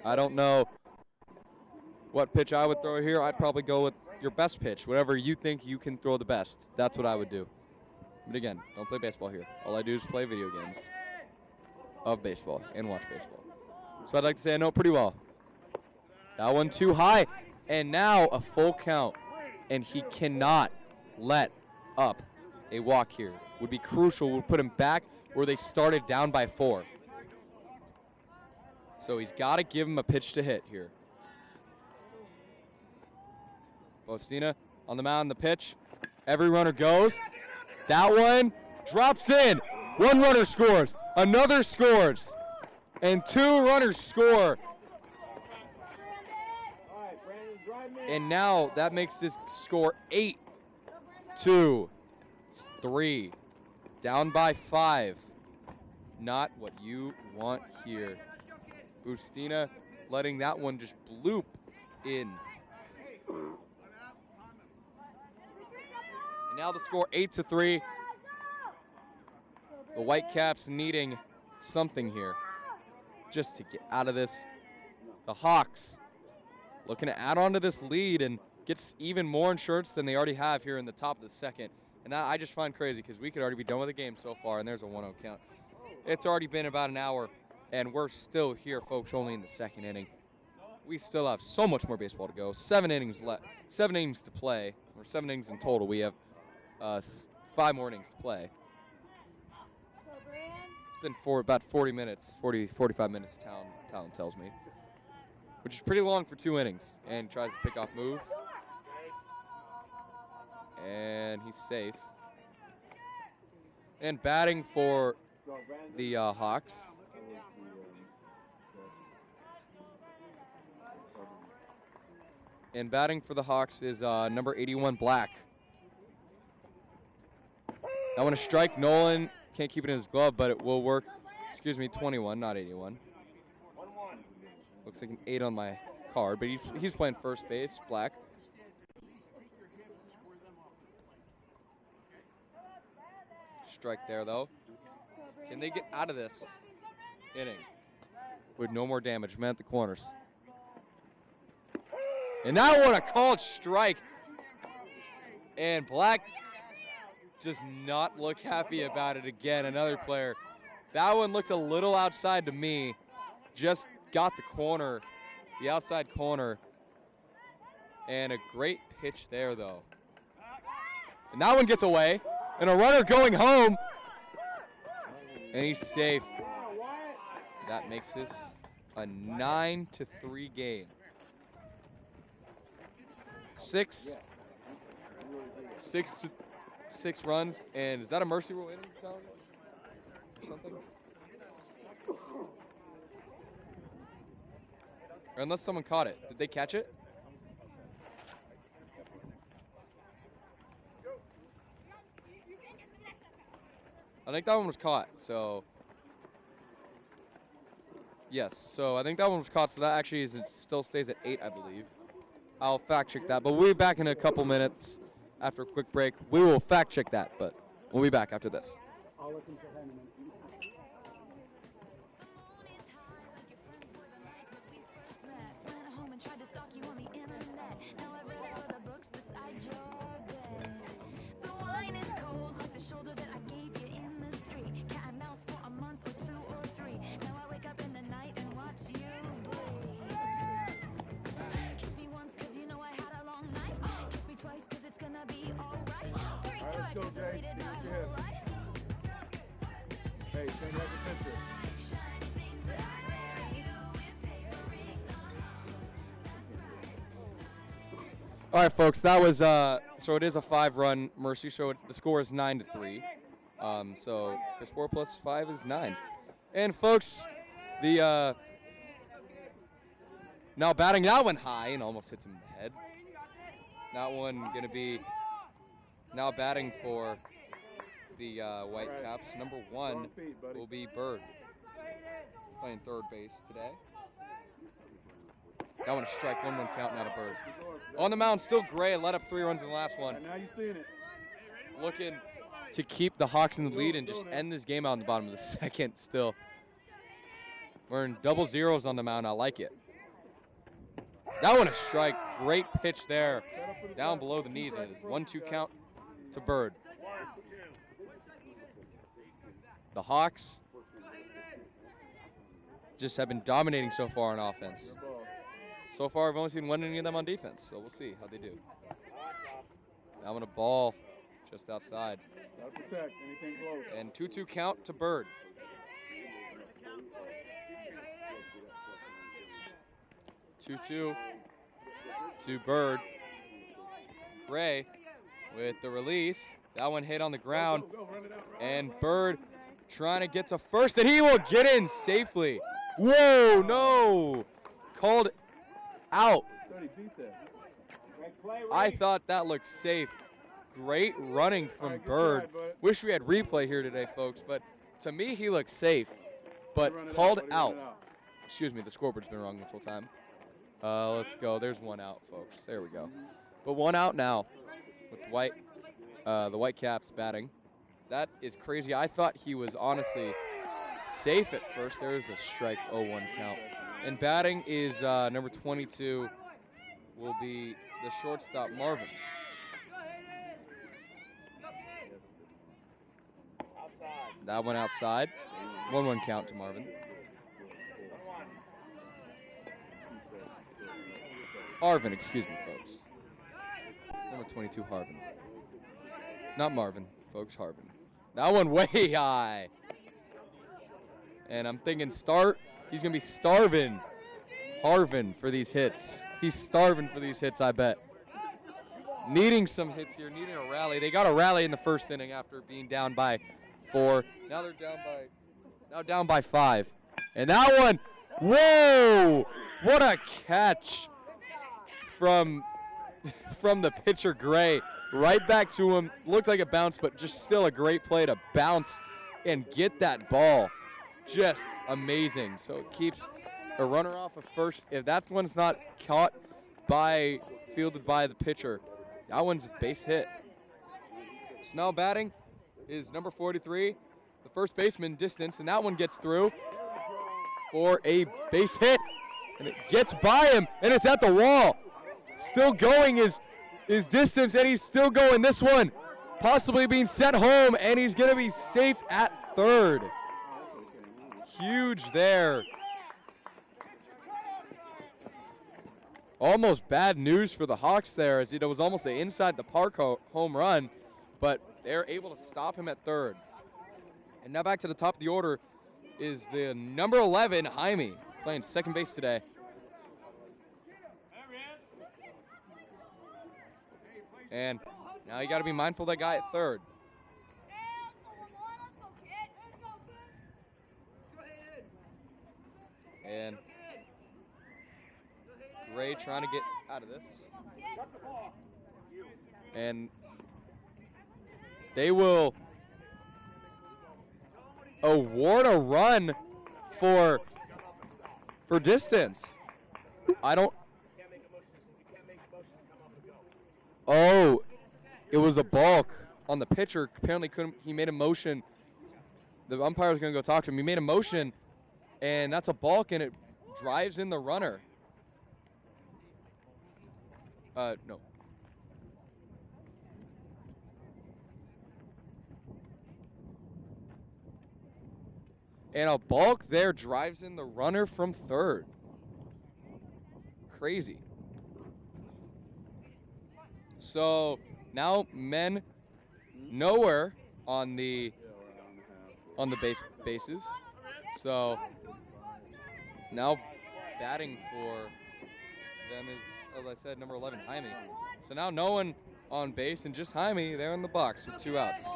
I don't know what pitch I would throw here. I'd probably go with your best pitch, whatever you think you can throw the best. That's what I would do. But again, don't play baseball here. All I do is play video games of baseball and watch baseball. So I'd like to say I know it pretty well. That one too high. And now a full count. And he cannot let up a walk here. Would be crucial. Would put him back where they started down by 4. So he's got to give him a pitch to hit here. Bustina on the mound, the pitch. Every runner goes. That one drops in. 1 runner scores. Another scores. And 2 runners score. And now that makes this score 8-3. Down by 5. Not what you want here. Bustina letting that one just bloop in. And now the score 8-3. The Whitecaps needing something here just to get out of this. The Hawks looking to add on to this lead and gets even more insurance than they already have here in the top of the second. And that I just find crazy because we could already be done with the game so far, and there's a 1-0 count. It's already been about an hour And we're still here, folks, only in the second inning. We still have so much more baseball to go. 7 innings left. 7 innings to play, or 7 innings in total. We have 5 more innings to play. It's been for about 40 minutes, 45 minutes, Talon tells me, which is pretty long for 2 innings. And tries to pick off move. And he's safe. And batting for the Hawks. And batting for the Hawks is number 81, Black. I want to strike Nolan. Can't keep it in his glove, but it will work. Excuse me, 21, not 81. Looks like an 8 on my card, but he's playing first base, Black. Strike there, though. Can they get out of this inning with no more damage? Man at the corners. And that one, a called strike. And Black does not look happy about it again. Another player. That one looked a little outside to me. Just got the corner, the outside corner. And a great pitch there, though. And that one gets away. And a runner going home. And he's safe. That makes this a 9-3 game. 6 runs, and is that a mercy rule inning, Tyler? Or something? Or unless someone caught it. Did they catch it? I think that one was caught, so. Yes, so I think that one was caught, so that actually still stays at 8, I believe. I'll fact check that, but we'll be back in a couple minutes after a quick break. We will fact check that, but we'll be back after this. Hey, send like a picture. All right, folks, that was so it is a 5-run mercy. So the score is 9-3. So because 4 plus 5 is 9. And folks, the now batting that one high and almost hits him in the head. That one gonna be now batting for the White Caps. Number 1 will be Bird, playing third base today. That one a strike, 1-1 count, not a Bird. On the mound, still Gray, let up 3 runs in the last one. Now you're seeing it. Looking to keep the Hawks in the lead and just end this game out in the bottom of the second still. We're in double zeros on the mound, I like it. That one a strike, great pitch there. Down below the knees, and 1-2 count to Bird. The Hawks just have been dominating so far on offense. So far, I've only seen 1 inning of them on defense, so we'll see how they do. That one a ball just outside. Protect anything close. And 2-2 count to Bird. 2-2 to Bird. Gray with the release. That one hit on the ground. And Bird trying to get to first, and he will get in safely. Whoa, no. Called out. I thought that looked safe. Great running from Bird. Wish we had replay here today, folks, but to me, he looks safe, but called out. Excuse me, the scoreboard's been wrong this whole time. Let's go. There's 1 out, folks. There we go. But 1 out now with the White Caps batting. That is crazy. I thought he was honestly safe at first. There is a strike, 0-1 count. And batting is number 22 will be the shortstop, Marvin. That one outside. 1-1 count to Marvin. Harvin, excuse me, folks. Number 22, Harvin. Not Marvin, folks, Harvin. That one way high. And I'm thinking start. He's going to be starving Harvin for these hits. He's starving for these hits, I bet. Needing some hits here, needing a rally. They got a rally in the first inning after being down by 4. Now they're down by 5. And that one, whoa! What a catch from the pitcher, Gray. Right back to him. Looked like a bounce, but just still a great play to bounce and get that ball. Just amazing. So it keeps a runner off of first. If that one's not caught fielded by the pitcher, that one's a base hit. So now batting is number 43, the first baseman distance, and that one gets through for a base hit. And it gets by him, and it's at the wall. Still going his distance, and he's still going. This one possibly being sent home, and he's going to be safe at third. Huge there. Almost bad news for the Hawks there, as it was almost an inside the park home run, but they're able to stop him at third. And now back to the top of the order is the number 11, Jaime, playing second base today. And now you got to be mindful of that guy at third. And Gray trying to get out of this. And they will award a run for distance. Oh, it was a balk on the pitcher. Apparently he made a motion. The umpire was going to go talk to him. He made a motion, and that's a balk, and it drives in the runner. No. And a balk there drives in the runner from third. Crazy. So now men nowhere on the bases. So now batting for them is, as I said, number 11, Jaime. So now no one on base and just Jaime there in the box with 2 outs.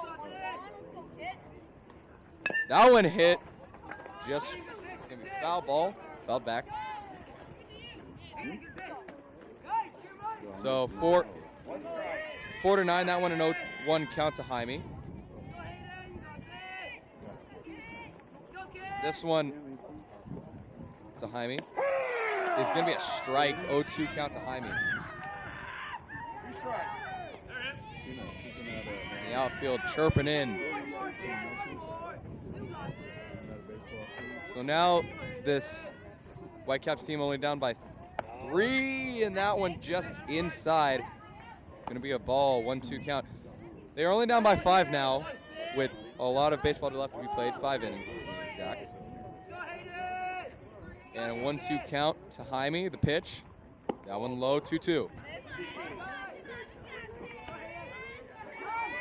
That one hit. It's going to be foul ball. Fouled back. So 4-9, that one an 0-1 count to Jaime. This one to Jaime is going to be a strike, 0-2 count to Jaime. The outfield chirping in. So now this Whitecaps team only down by 3, and that one just inside. Going to be a ball, 1-2 count. They're only down by 5 now with a lot of baseball left to be played, 5 innings to be exact. And a 1-2 count to Jaime, the pitch. That one low, 2-2.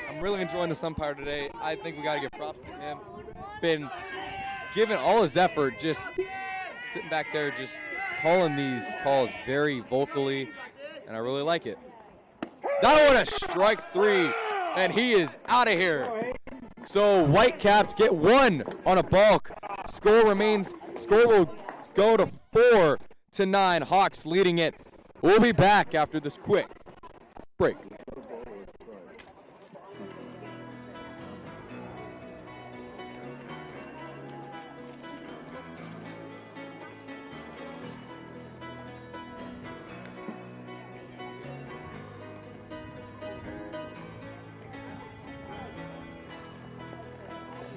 I'm really enjoying this umpire today. I think we got to give props to him. Been giving all his effort, just sitting back there, just calling these calls very vocally, and I really like it. That one a strike 3, and he is out of here. So Whitecaps get 1 on a balk. Score will go to 4-9. Hawks leading it. We'll be back after this quick break.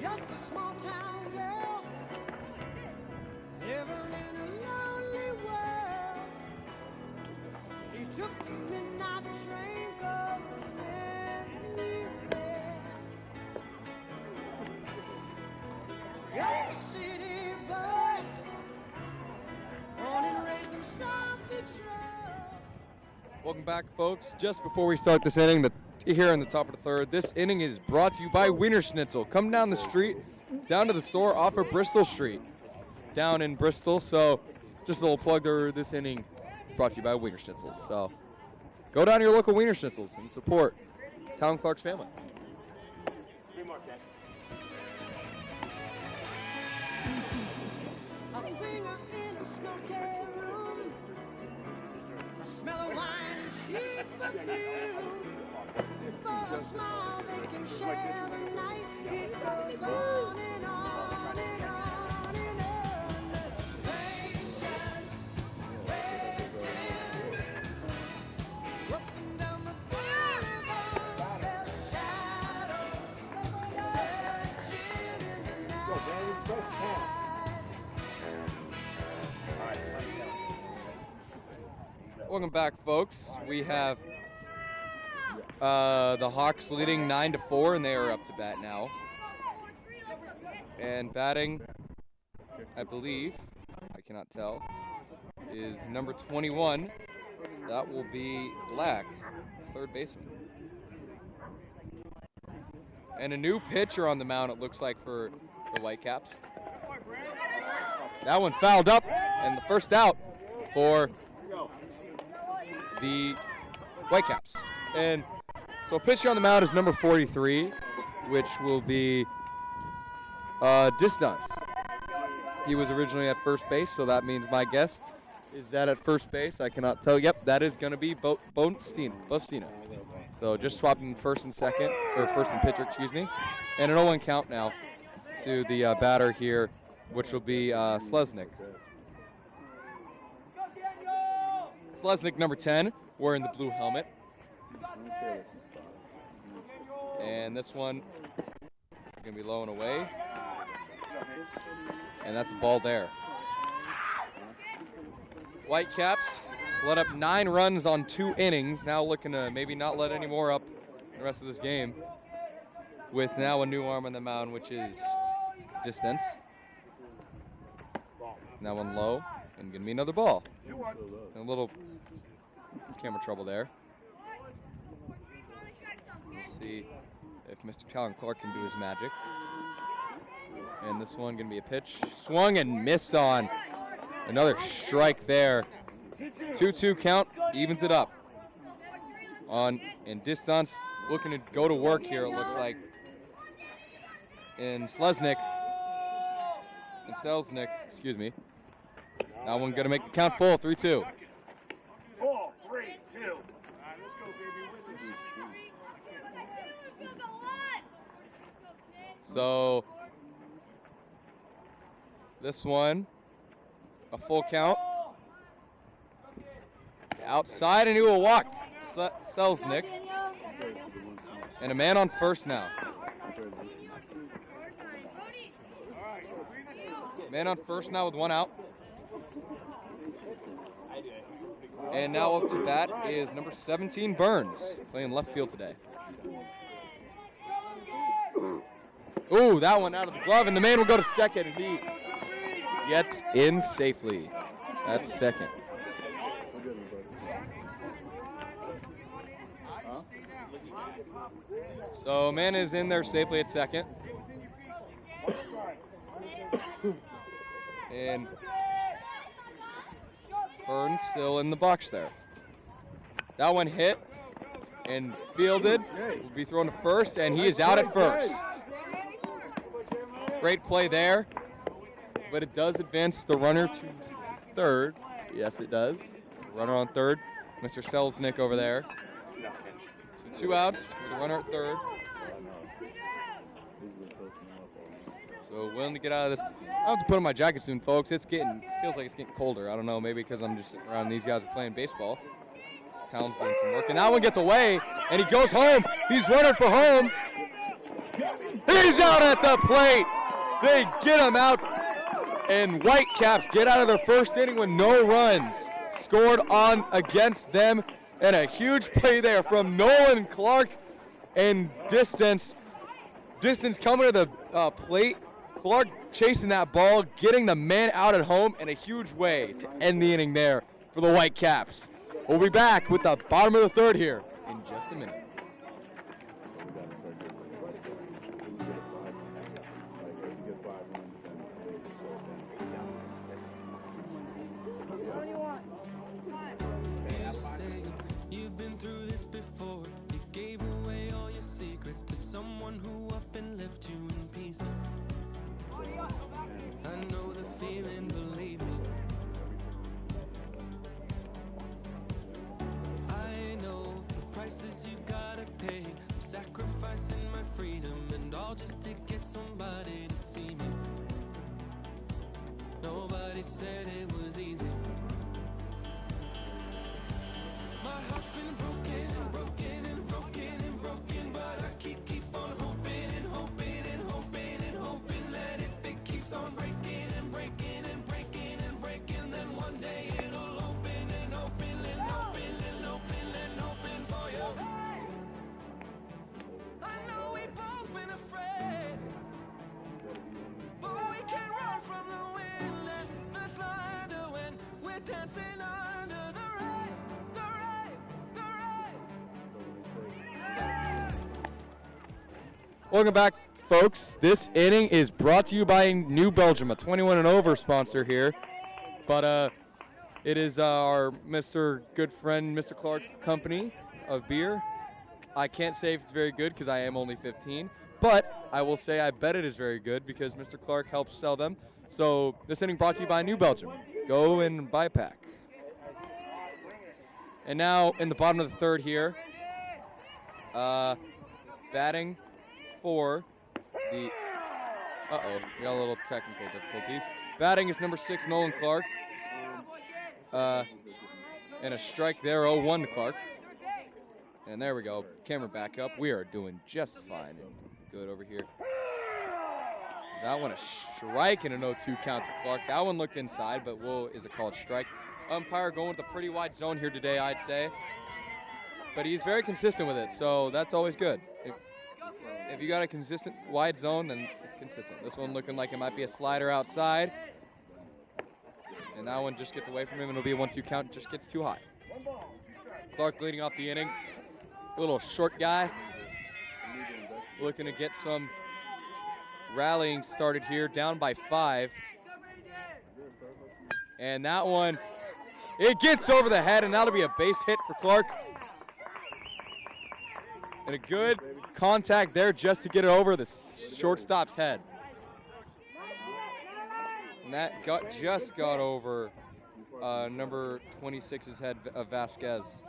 Just a small town girl living in a lonely world. She took the midnight train going anywhere. Just a city boy, born and raised in soft Detroit. Welcome back, folks. Just before we start this inning, here in the top of the third, this inning is brought to you by Wiener Schnitzel. Come down the street, down to the store off of Bristol Street, down in Bristol. So just a little plug there. This inning brought to you by Wiener Schnitzels. So go down to your local Wiener Schnitzels and support Town Clark's family. A singer in a smoky room, the smell of wine and cheap perfume. For a smile they can share the night. It goes on and on and on and on. Strangers waiting up and down the boulevard. Their shadows searching in the night. Welcome back, folks. We have the Hawks leading 9-4, and they are up to bat now. And batting, I believe, I cannot tell, is number 21. That will be Black, third baseman. And a new pitcher on the mound, it looks like, for the Whitecaps. That one fouled up, and the first out for the Whitecaps. And so pitcher on the mound is number 43, which will be Distance. He was originally at first base, so that means my guess is that at first base. I cannot tell. Yep, that is going to be Bostina. So just swapping first and second, or first and pitcher, excuse me. And an 0-1 count now to the batter here, which will be Slesnik. Slesnik, number 10, wearing the blue helmet. And this one going to be low and away. And that's a ball there. Whitecaps let up 9 runs on 2 innings. Now looking to maybe not let any more up the rest of this game. With now a new arm on the mound, which is Distance. Now one low, and going to be another ball. And a little camera trouble there. We'll see if Mr. Talon Clark can do his magic. And this one going to be a pitch. Swung and missed on. Another strike there. 2-2 count, evens it up. In Distance, looking to go to work here, it looks like. And Selznick, excuse me. That one going to make the count full, 3-2. 4, 3, 2. So this one, a full count. Outside and he will walk. Selznick. And a man on first now. Man on first now with 1 out. And now up to bat is number 17, Burns, playing left field today. Ooh, that one out of the glove, and the man will go to second, and he gets in safely. That's second. So man is in there safely at second. And Burns still in the box there. That one hit and fielded. Will be thrown to first, and he is out at first. Great play there, but it does advance the runner to third. Yes, it does. Runner on third, Mr. Selznick over there. So 2 outs with a runner at third. So willing to get out of this. I'll have to put on my jacket soon, folks. Feels like it's getting colder. I don't know, maybe because I'm just sitting around and these guys are playing baseball. Talon's doing some work, and that one gets away, and he goes home. He's running for home. He's out at the plate. They get him out, and Whitecaps get out of their first inning with no runs scored on against them, and a huge play there from Nolan Clark and Distance. Distance coming to the plate. Clark chasing that ball, getting the man out at home in a huge way to end the inning there for the Whitecaps. We'll be back with the bottom of the third here in just a minute. You say you've been through this before. You gave away all your secrets to someone who up and left you in pieces. I know the feeling, believe me. I know the prices you gotta pay. I'm sacrificing my freedom and all just to get somebody to see me. Nobody said it was easy. My heart's been broken and broken and broken and broken, but I keep on hoping and hoping and hoping and hoping that if it keeps on breaking and breaking and breaking and breaking, then one day it'll open and open and open and open and open for you. I know we both been afraid, but we can't run from the wind and the thunder when we're dancing under the rain, the rain, the rain. Welcome back, folks. This inning is brought to you by New Belgium, a 21 and over sponsor here. But it is our Mr. good friend, Mr. Clark's company of beer. I can't say if it's very good because I am only 15, but I will say I bet it is very good because Mr. Clark helps sell them. So this inning brought to you by New Belgium. Go and buy a pack. And now in the bottom of the third here, batting for the, we got a little technical difficulties. Batting is number 6, Nolan Clark. And a strike there, 0-1 to Clark. And there we go, camera back up. We are doing just fine and good over here. That one a strike and an 0-2 count to Clark. That one looked inside, but is a called strike. Umpire going with a pretty wide zone here today, I'd say. But he's very consistent with it, so that's always good. If you got a consistent wide zone, then it's consistent. This one looking like it might be a slider outside. And that one just gets away from him, and it'll be a 1-2 count, just gets too high. Clark leading off the inning. A little short guy. Looking to get some rallying started here, down by 5. And that one, it gets over the head, and that'll be a base hit for Clark. And a good contact there just to get it over the shortstop's head. And that just got over number 26's head of Vasquez.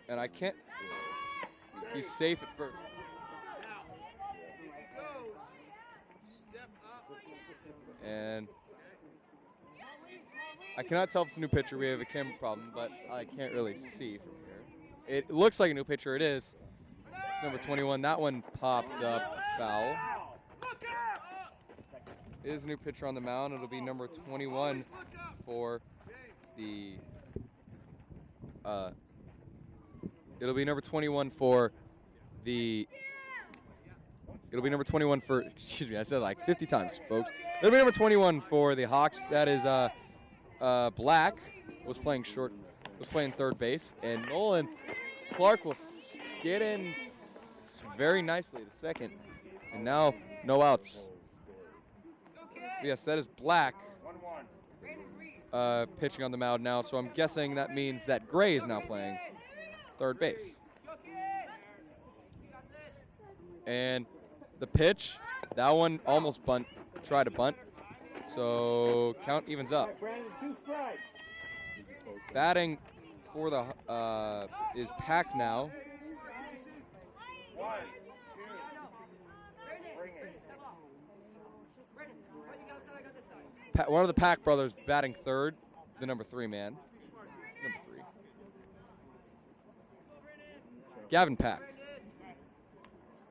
And I can't, he's safe at first. And I cannot tell if it's a new pitcher. We have a camera problem, but I can't really see from here. It looks like a new pitcher. It is. It's number 21. That one popped up foul. It is a new pitcher on the mound. It'll be number 21 for the it'll be number 21 for the excuse me, I said it like 50 times, folks. It'll be number 21 for the Hawks. That is Black was playing third base, and Nolan Clark will get in very nicely to second. And now no outs. Yes, that is Black pitching on the mound now, so I'm guessing that means that Gray is now playing third base. And the pitch, that one almost tried to bunt, so count evens up. Batting for the is Pack now. One of the Pack brothers batting third, the number 3 man. Number 3. Gavin Pack.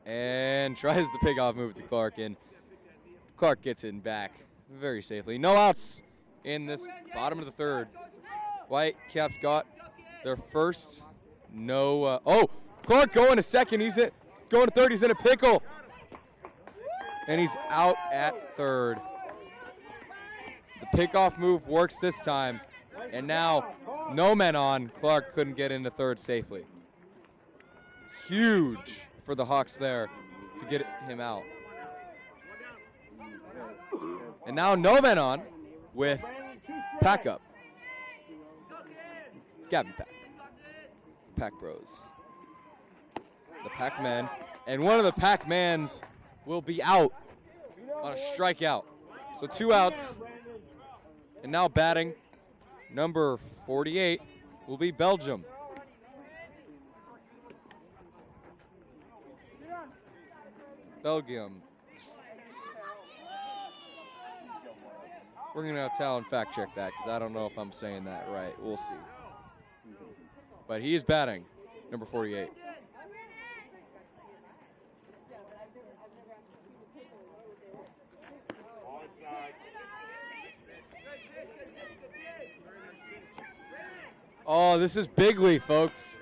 And tries the pickoff move to Clark, and Clark gets it back very safely. No outs in this bottom of the third. Whitecaps got their first Clark going to second. Going to third. He's in a pickle. And he's out at third. The pickoff move works this time. And now, no men on. Clark couldn't get into third safely. Huge for the Hawks there to get him out. And now no men on with Pack up. Gavin Pack. Pack Bros. The Pack Men. And one of the Pack Mans will be out on a strikeout. So 2 outs. And now batting, number 48 will be Belgium. Belgium. We're going to talent fact check that because I don't know if I'm saying that right. We'll see. But he is batting, number 48. Oh, this is Bigley, folks.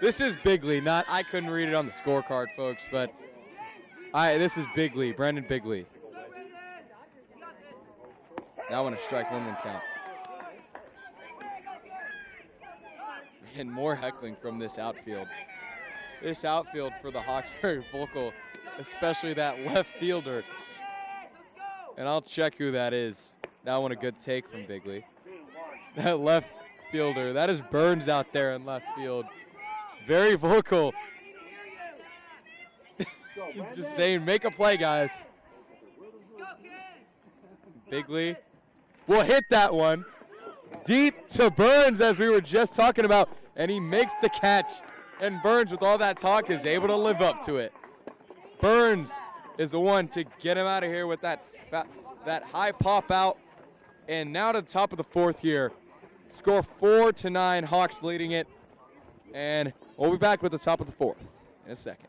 This is Bigley. Not I couldn't read it on the scorecard, folks, but this is Bigley, Brandon Bigley. Now I want to strike 1-1 count. And more heckling from this outfield. This outfield for the Hawks very vocal, especially that left fielder. And I'll check who that is. That one a good take from Bigley. That left fielder, that is Burns out there in left field. Very vocal. Just saying, make a play, guys. Bigley will hit that one deep to Burns, as we were just talking about, and he makes the catch. And Burns, with all that talk, is able to live up to it. Burns is the one to get him out of here with that high pop out. And now to the top of the 4th here. Score 4-9, Hawks leading it. And we'll be back with the top of the 4th in a second.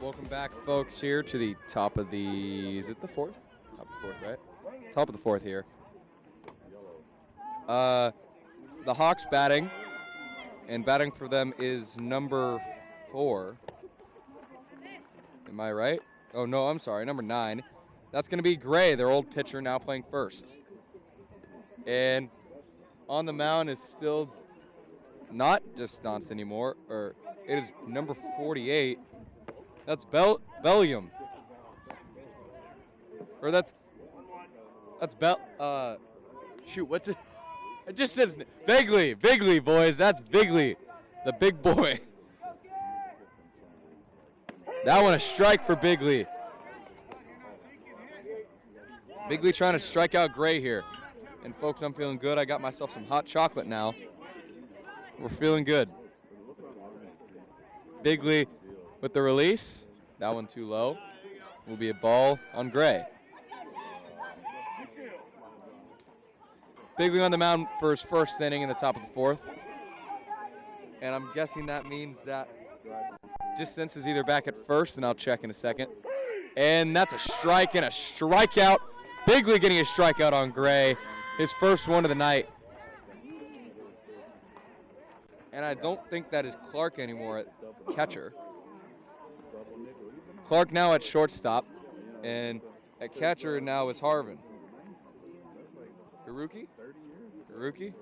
Welcome back, folks, here to the top of the, is it the 4th? Top of the 4th, right? Top of the 4th here. The Hawks batting, and batting for them is number 4. Am I right? Oh, no, I'm sorry, number 9. That's going to be Gray, their old pitcher, now playing first. And on the mound is still not Distanced anymore, or it is number 48. That's Belgium. Or that's shoot, what's it? I just said Bigley, boys. That's Bigley, the big boy. That one a strike for Bigley. Bigley trying to strike out Gray here. And folks, I'm feeling good. I got myself some hot chocolate now. We're feeling good. Bigley with the release. That one too low. Will be a ball on Gray. Bigley on the mound for his first inning in the top of the 4th. And I'm guessing that means that distance is either back at first, and I'll check in a second. And that's a strike and a strikeout. Bigley getting a strikeout on Gray, his first one of the night. And I don't think that is Clark anymore at catcher. Clark now at shortstop, and at catcher now is Harvin. Haruki? Haruki?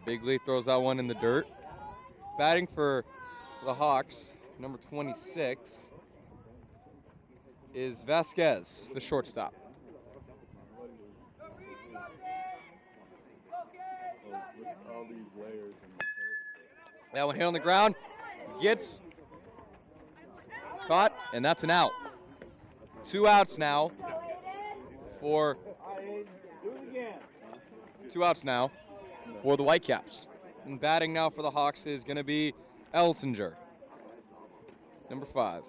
Bigley throws that one in the dirt. Batting for the Hawks, number 26, is Vasquez, the shortstop. That one hit on the ground, gets caught, and that's an out. 2 outs now for the Whitecaps. And batting now for the Hawks is going to be Eltinger, number 5.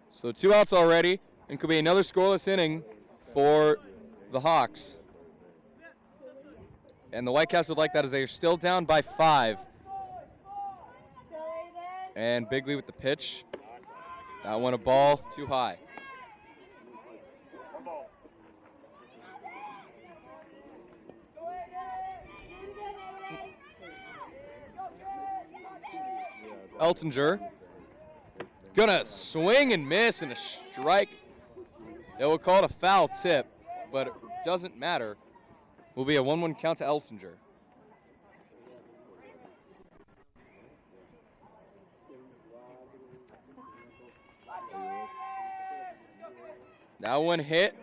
So 2 outs already, and could be another scoreless inning for the Hawks. And the Whitecaps would like that as they are still down by 5. And Bigley with the pitch. That one a ball too high. Eltinger gonna swing and miss and a strike. They will call it a foul tip, but it doesn't matter. Will be a 1-1 count to Eltinger. That one hit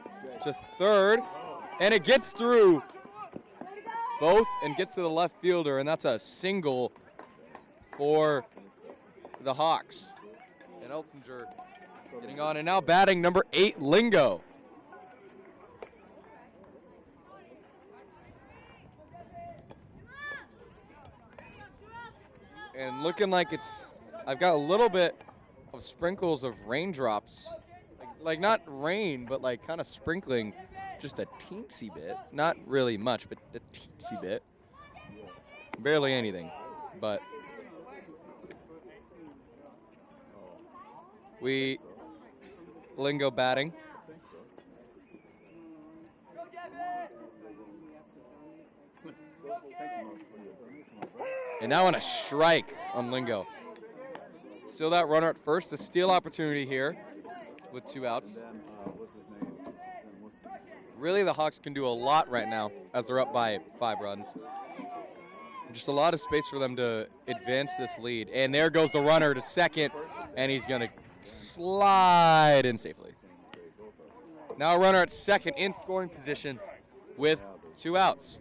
to third, and it gets through both and gets to the left fielder, and that's a single for the Hawks. And Eltinger getting on, and now batting number 8, Lingo. And looking like I've got a little bit of sprinkles of raindrops. Like not rain, but like kind of sprinkling just a teensy bit. Not really much, but a teensy bit. Barely anything, but Lingo batting. And now on a strike on Lingo. Still that runner at first. A steal opportunity here with 2 outs. Really, the Hawks can do a lot right now as they're up by 5 runs. Just a lot of space for them to advance this lead. And there goes the runner to second, and he's going to slide in safely. Now a runner at second in scoring position with 2 outs.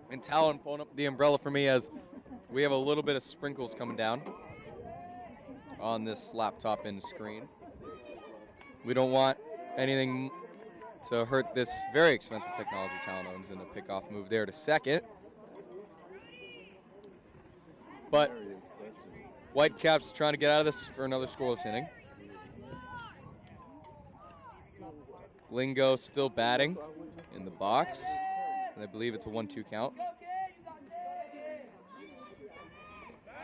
And Talon pulling up the umbrella for me as we have a little bit of sprinkles coming down on this laptop and screen. We don't want anything to hurt this very expensive technology Talon owns, in the pickoff move there to second. But Whitecaps trying to get out of this for another scoreless inning. Lingo still batting in the box. And I believe it's a 1-2 count.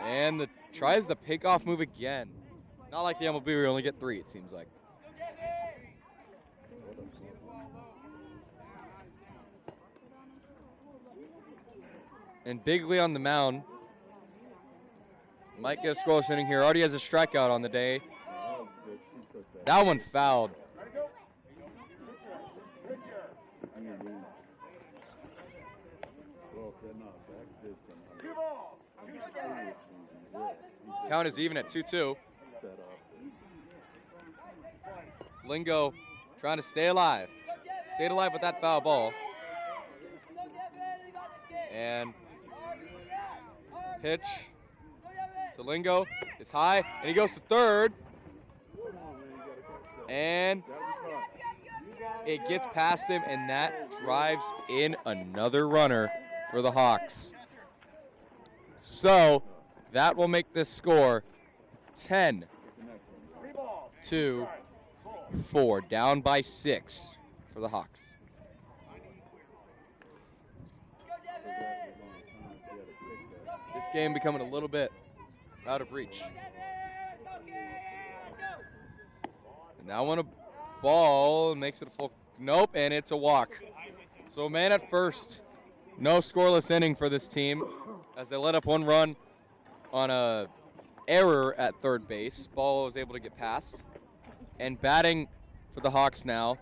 And tries the pickoff move again. Not like the MLB, we only get 3, it seems like. And Bigley on the mound. Might get a scoreless inning here. Already has a strikeout on the day. That one fouled. Count is even at 2-2. Lingo trying to stay alive. Stayed alive with that foul ball. And pitch to Lingo. It's high, and he goes to third. And it gets past him, and that drives in another runner for the Hawks. So that will make this score 10 2-4. Down by 6 for the Hawks. This game becoming a little bit out of reach. And now on a ball, makes it a full, nope, and it's a walk. So man at first, no scoreless inning for this team as they let up one run on a error at third base. Ball was able to get past. And batting for the Hawks now,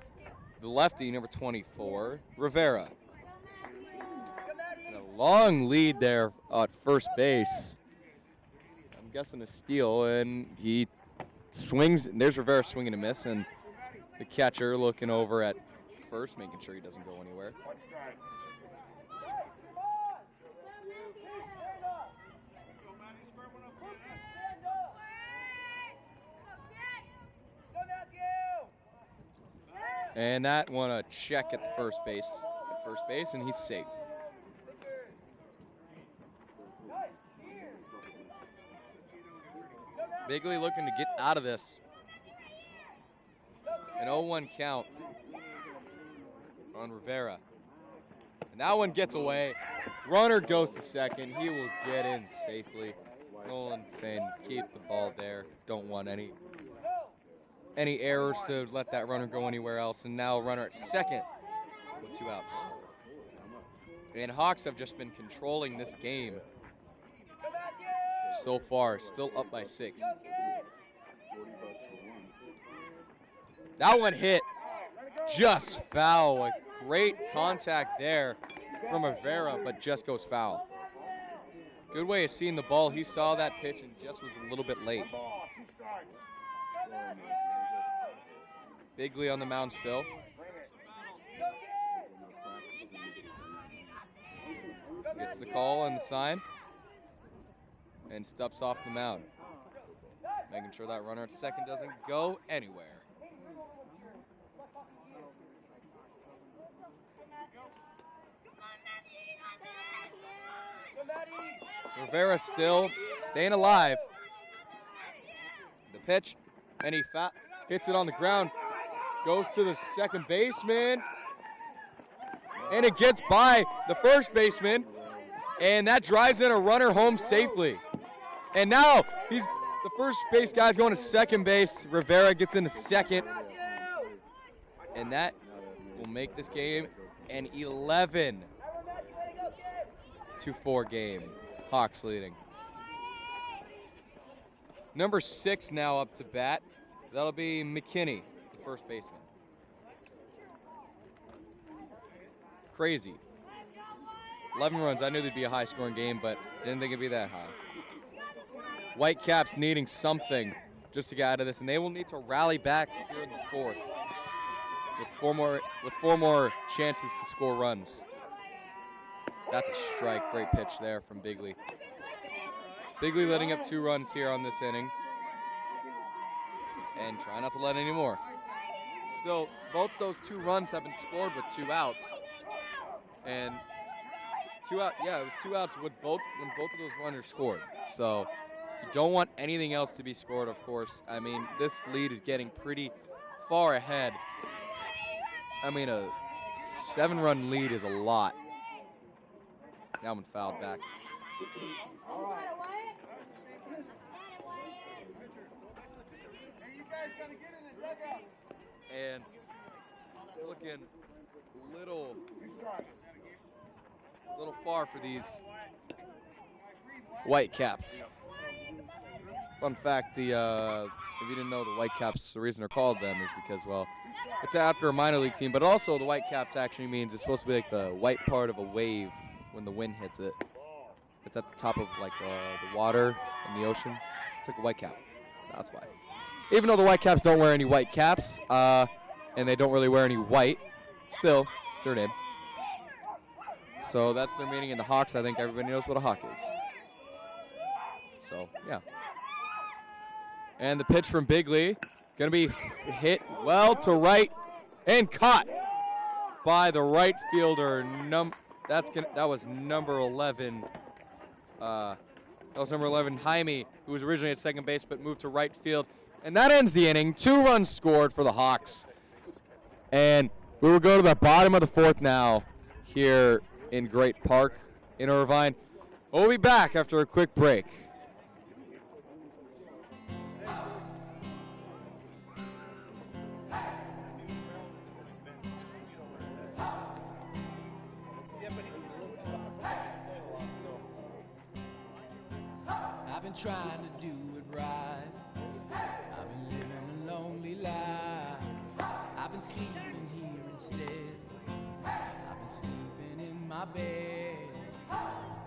the lefty, number 24, Rivera. And a long lead there at first base. I'm guessing a steal, and he swings. And there's Rivera swinging a miss, and the catcher looking over at first, making sure he doesn't go anywhere. And that one a check at the first base, and he's safe. Bigley looking to get out of this. An 0-1 count on Rivera. And that one gets away. Runner goes to second. He will get in safely. Nolan saying keep the ball there. Don't want any errors to let that runner go anywhere else. And now a runner at second with 2 outs. And Hawks have just been controlling this game so far, still up by 6. That one hit just foul. A great contact there from Rivera, but just goes foul. Good way of seeing the ball. He saw that pitch and just was a little bit late. Bigley on the mound still. Gets the call and the sign. And steps off the mound. Making sure that runner at second doesn't go anywhere. Rivera still staying alive. The pitch, and he hits it on the ground. Goes to the second baseman. And it gets by the first baseman. And that drives in a runner home safely. And now the first base guy's going to second base. Rivera gets into second. And that will make this game an 11-4 game. Hawks leading. Number 6 now up to bat. That'll be McKinney, the first baseman. Crazy. 11 runs. I knew there'd be a high-scoring game, but didn't think it'd be that high. Whitecaps needing something just to get out of this, and they will need to rally back here in the 4th with four more chances to score runs. That's a strike. Great pitch there from Bigley. Bigley letting up 2 runs here on this inning, and try not to let any more. Still, both those 2 runs have been scored with 2 outs, and 2 out. Yeah, it was 2 outs when both of those runners scored. So you don't want anything else to be scored, of course. I mean, this lead is getting pretty far ahead. I mean, a 7-run lead is a lot. That one fouled back. And looking a little far for these Whitecaps. Fun fact, if you didn't know, the Whitecaps, the reason they're called them is because, well, it's after a minor league team, but also the Whitecaps actually means it's supposed to be like the white part of a wave when the wind hits it. It's at the top of like the water in the ocean. It's like a whitecap. That's why. Even though the Whitecaps don't wear any white caps, and they don't really wear any white, still, it's their name. So that's their meaning in the Hawks. I think everybody knows what a Hawk is. So, yeah. And the pitch from Bigley, going to be hit well to right and caught by the right fielder. That was number 11. That was number 11, Jaime, who was originally at second base but moved to right field. And that ends the inning. 2 runs scored for the Hawks. And we will go to the bottom of the 4th now here in Great Park in Irvine. We'll be back after a quick break. I've been trying to do it right. I've been living a lonely life. I've been sleeping here instead. I've been sleeping in my bed.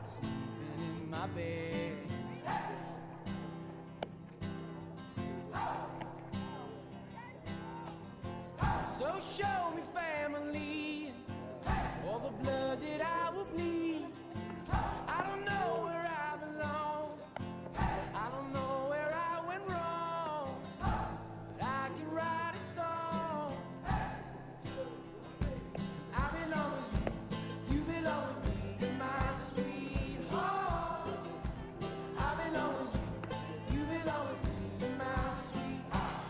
Sleeping in my bed. So show me family, all the blood that I will bleed. I don't know where I belong. I don't know where I went wrong. But I can write a song. I belong with you. You belong with me, my sweet home. I belong with you. You belong with me, my sweet home.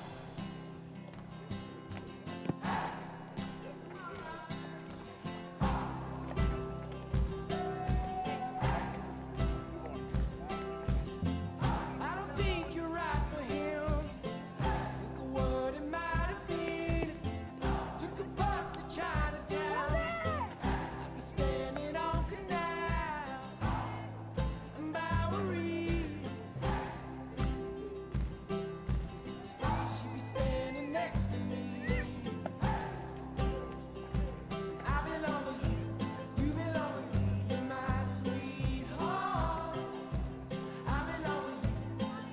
I don't think you're right for him. Think of what it might have been. Took a bus to Chinatown. I'd be standing on Canal and Bowery. She'd be standing next to me. I belong with you. You belong with me, my sweet home. I belong with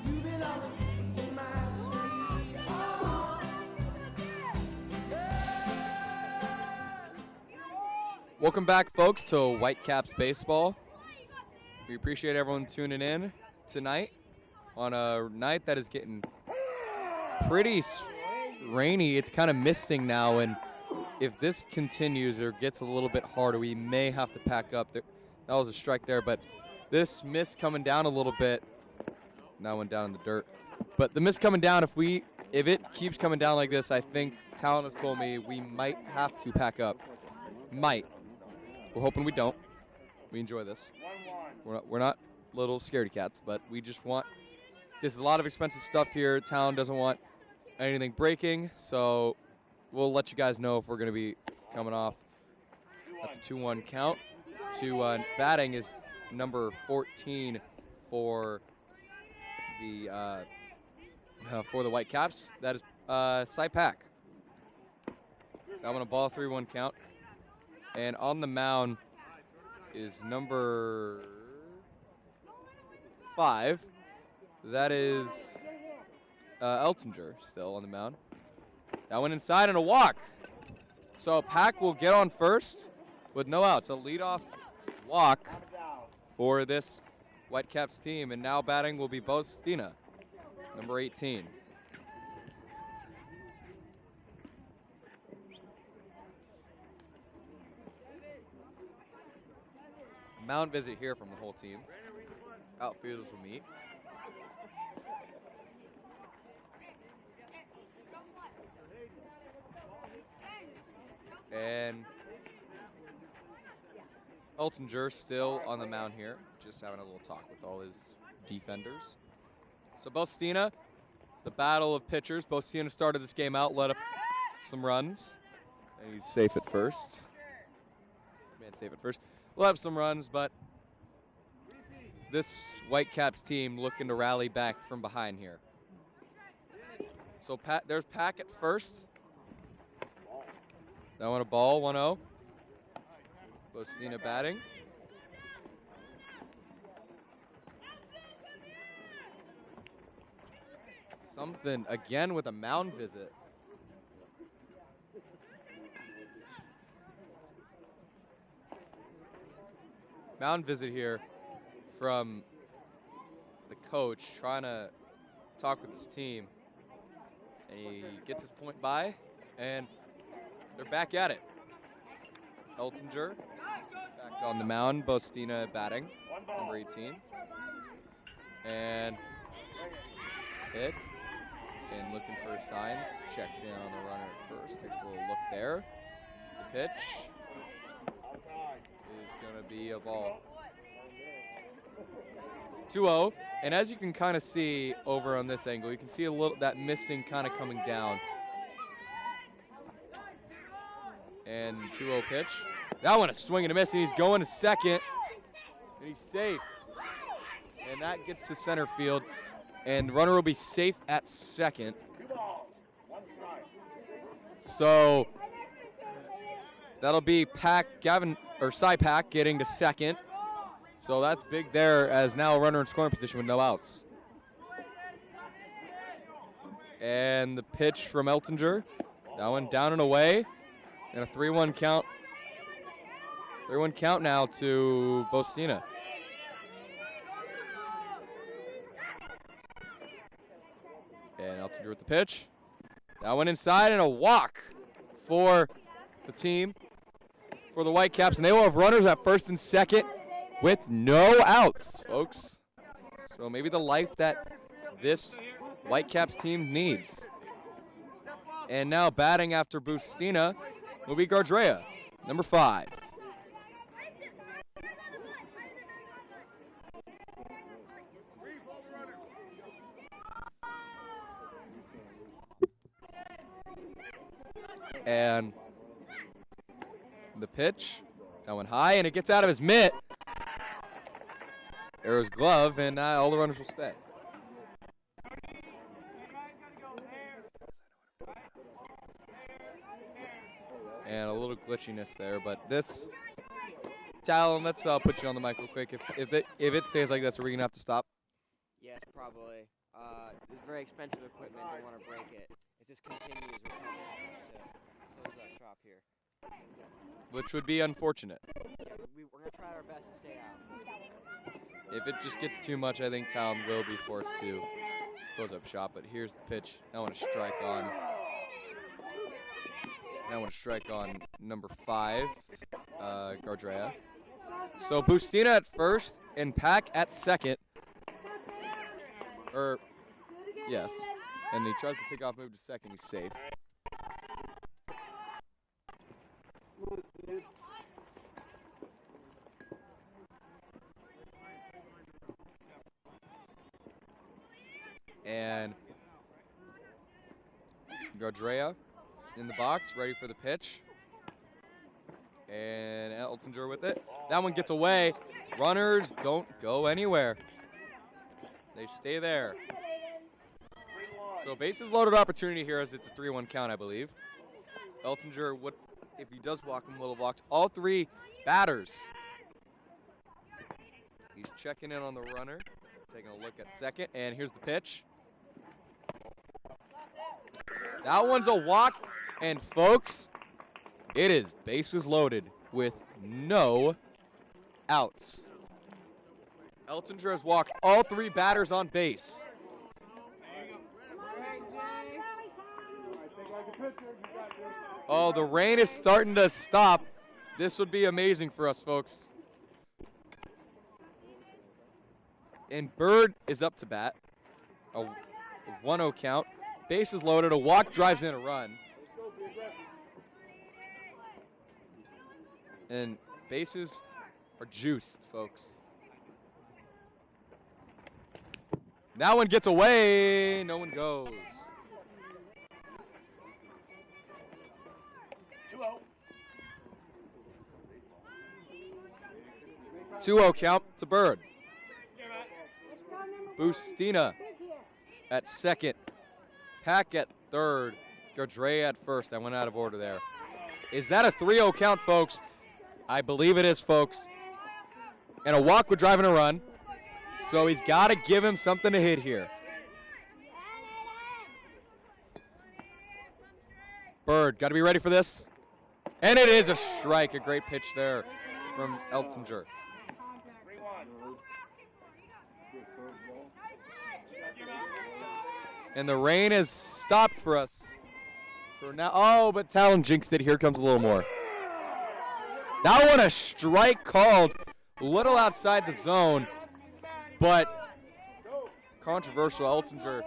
you. You belong with me, my sweet home. Welcome back, folks, to Whitecaps Baseball. We appreciate everyone tuning in tonight on a night that is getting pretty rainy. It's kind of misting now, and if this continues or gets a little bit harder, we may have to pack up. That was a strike there, but this mist coming down a little bit. Now went down in the dirt. But the mist coming down, if it keeps coming down like this, I think Talon has told me we might have to pack up. Might. We're hoping we don't. We enjoy this. We're not little scaredy cats, but we just want. This is a lot of expensive stuff here. Town doesn't want anything breaking, so we'll let you guys know if we're going to be coming off. That's a 2-1 count. Batting is number 14 for the Whitecaps. That is Sypak. That one a ball, 3-1 count. And on the mound is number 5. That is Eltinger still on the mound. That went inside and a walk. So Pack will get on first with no outs. A leadoff walk for this Whitecaps team. And now batting will be Bostina, number 18. Mound visit here from the whole team. Outfielders will meet. And Eltinger still on the mound here, just having a little talk with all his defenders. So Bostina, the battle of pitchers. Bostina started this game out, let up some runs. And he's safe at first. Man, safe at first. We'll have some runs, but this Whitecaps team looking to rally back from behind here. So there's Pack at first. That one a ball, 1-0. Bostina batting. Something again with a mound visit. Mound visit here from the coach trying to talk with his team. And he gets his point by, and they're back at it. Eltinger back on the mound. Bostina batting, number 18. And hit. and looking for signs. Checks in on the runner at first. Takes a little look there. The pitch is going to be a ball. 2-0. And as you can kind of see over on this angle, you can see a little that misting kind of coming down. And 2-0 pitch. That one a swing and a miss, and he's going to second. And he's safe. And that gets to center field. And the runner will be safe at second. So that'll be Cy Pack getting to second. So that's big there, as now a runner in scoring position with no outs. And the pitch from Eltinger. That one down and away. And a 3-1 count. 3-1 count now to Bostina. And Eltinger with the pitch. That one inside, and a walk for the team, for the Whitecaps. And they will have runners at first and second with no outs, folks. So maybe the life that this Whitecaps team needs. And now batting after Bustina will be Gardrea, number 5. And the pitch, that went high, and it gets out of his mitt. Arrow's glove, and all the runners will stay. And a little glitchiness there, but this, Talon, let's put you on the mic real quick. If it stays like this, are we going to have to stop? Yes, probably. This is very expensive equipment. Don't want to break it. If this continues, we'll probably have to close that shop here. Which would be unfortunate. Yeah, we're going to try our best to stay out. If it just gets too much, I think Talon will be forced to close up shop. But here's the pitch. I want to strike on. I want to strike on number 5, Gardrea. So Bustina at first and Pack at second. Yes. And he tries to pick off move to second. He's safe. And Gardrea in the box, ready for the pitch. And Eltinger with it. That one gets away. Runners don't go anywhere. They stay there. So bases loaded opportunity here, as it's a 3-1 count, I believe. Eltinger would, if he does walk him, will have walked all 3 batters. He's checking in on the runner, taking a look at second, and here's the pitch. That one's a walk, and folks, it is bases loaded with no outs. Eltinger has walked all 3 batters on base. Oh, the rain is starting to stop. This would be amazing for us, folks. And Bird is up to bat. A 1-0 count. Bases loaded. A walk drives in a run. And bases are juiced, folks. That one gets away. No one goes. 2-0 count to Bird. Bustina at second. Pack at third. Gardrea at first. I went out of order there. Is that a 3-0 count, folks? I believe it is, folks. And a walk would drive in a run. So he's got to give him something to hit here. Bird, got to be ready for this. And it is a strike. A great pitch there from Eltinger. And the rain has stopped for us for now. Oh, but Talon jinxed it. Here comes a little more. That one a strike called. A little outside the zone, but controversial. Eltinger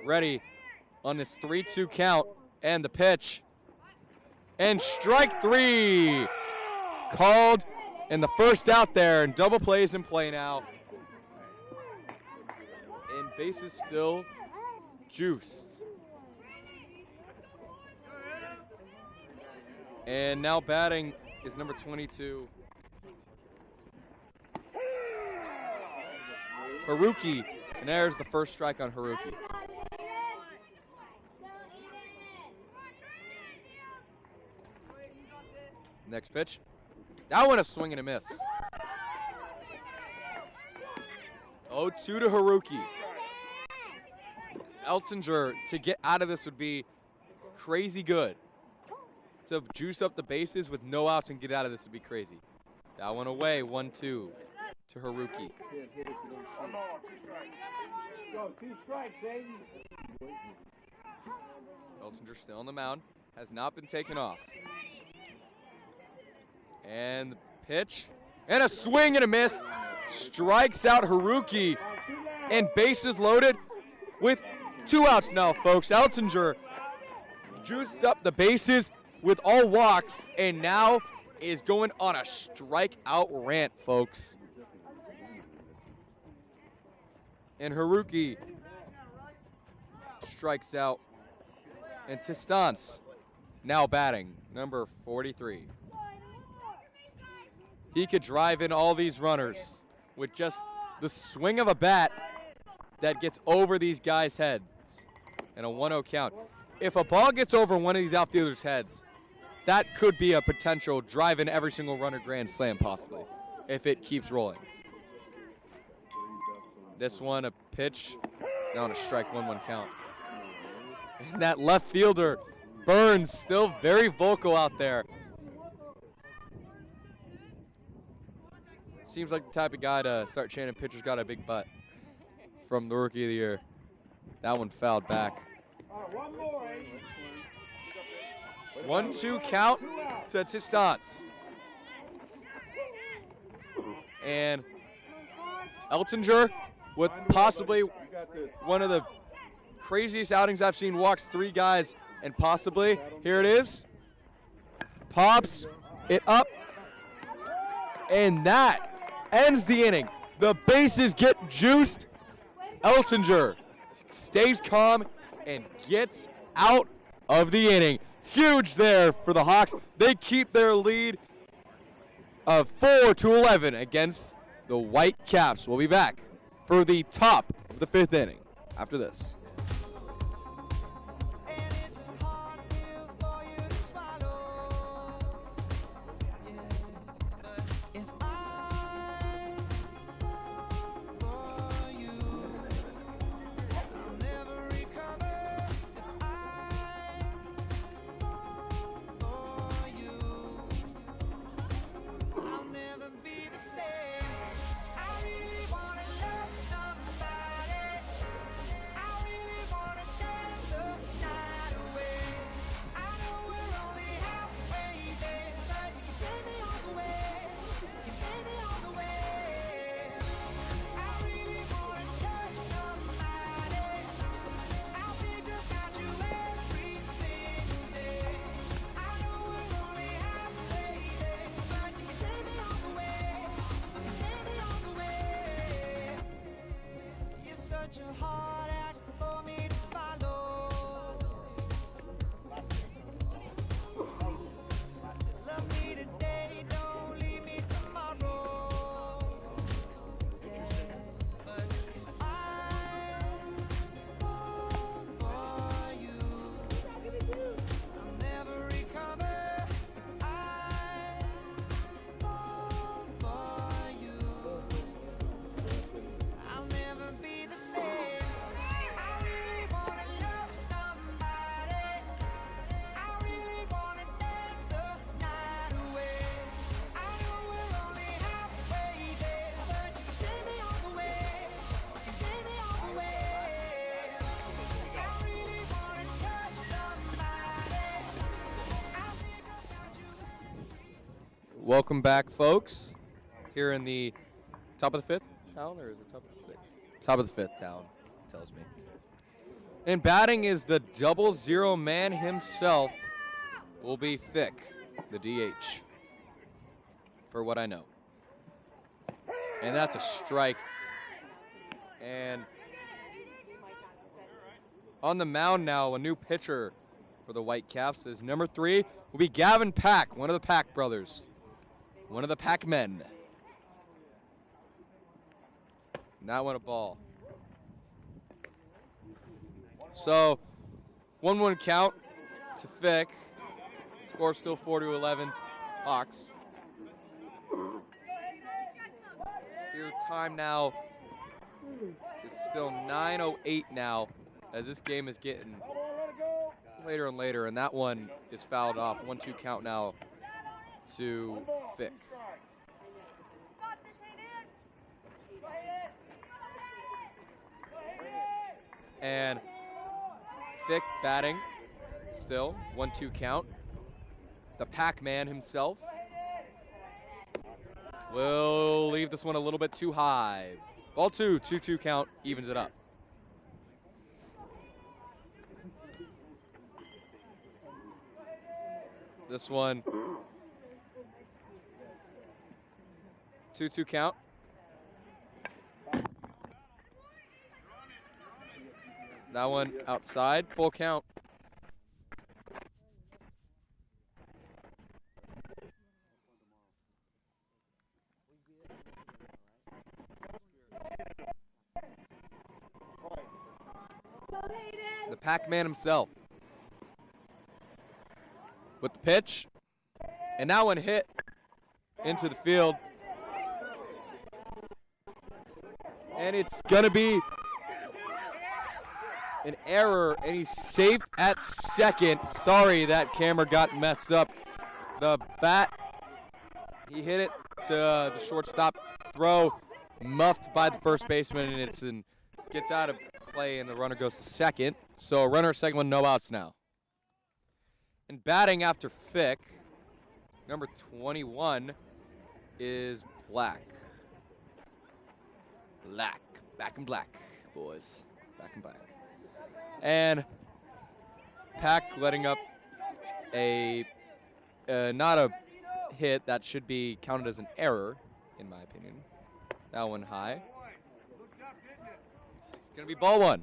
ready on this 3-2 count. And the pitch. And strike 3. Called. And the first out there. And double plays in play now. And bases still juiced. And now batting is number 22. Haruki. And there's the first strike on Haruki. Next pitch. That one a swing and a miss. 0-2 to Haruki. Eltinger to get out of this would be crazy good. To juice up the bases with no outs and get out of this would be crazy. That one away, 1-2 to Haruki. Go, 2 strikes, Aiden. Eltinger still on the mound. Has not been taken off. And the pitch. And a swing and a miss. Strikes out Haruki. And bases loaded with 2 outs now, folks. Eltinger juiced up the bases with all walks and now is going on a strikeout rant, folks. And Haruki strikes out. And Tistance now batting, number 43. He could drive in all these runners with just the swing of a bat that gets over these guys' heads in a 1-0 count. If a ball gets over one of these outfielders' heads, that could be a potential drive in every single runner grand slam possibly, if it keeps rolling. This one, a pitch, down a strike, 1-1 count. And that left fielder, Burns, still very vocal out there. Seems like the type of guy to start chanting pitcher's got a big butt from the Rookie of the Year. That one fouled back. 1-2 count to Tistance. And Eltinger with possibly one of the craziest outings I've seen, walks 3 guys and possibly, here it is, pops it up, and that ends the inning. The bases get juiced. Eltinger stays calm and gets out of the inning. Huge there for the Hawks. They keep their lead of 4-11 against the White Caps. We'll be back for the top of the 5th inning after this. Welcome back, folks. Here in the top of the 5th town, or is it top of the 6th? Top of the 5th town, tells me. And batting is the 0-0 man himself, will be Fick, the DH, for what I know. And that's a strike. And on the mound now, a new pitcher for the Whitecaps is number 3 will be Gavin Pack, one of the Pack brothers, one of the Pack men. And that one a ball. So 1-1 count to Fick. Score still 4-11 Hawks. Here time now is still 9:08 now, as this game is getting later and later, and that one is fouled off. 1-2 count now to Fick. And Fick batting still, 1-2 count. The Pac-Man himself will leave this one a little bit too high. Ball 2, 2-2 count, evens it up. This one, 2-2 count. That one outside, full count. The Pac-Man himself with the pitch, and that one hit into the field, and it's gonna be an error, and he's safe at second. Sorry, that camera got messed up. The bat, he hit it to the shortstop throw, muffed by the first baseman, and it's gets out of play, and the runner goes to second. So a runner at second with no outs now. And batting after Fick, number 21 is Black. Back in black, boys. Back in black. And Pack letting up a not a hit that should be counted as an error, in my opinion. That one high. It's gonna be ball 1.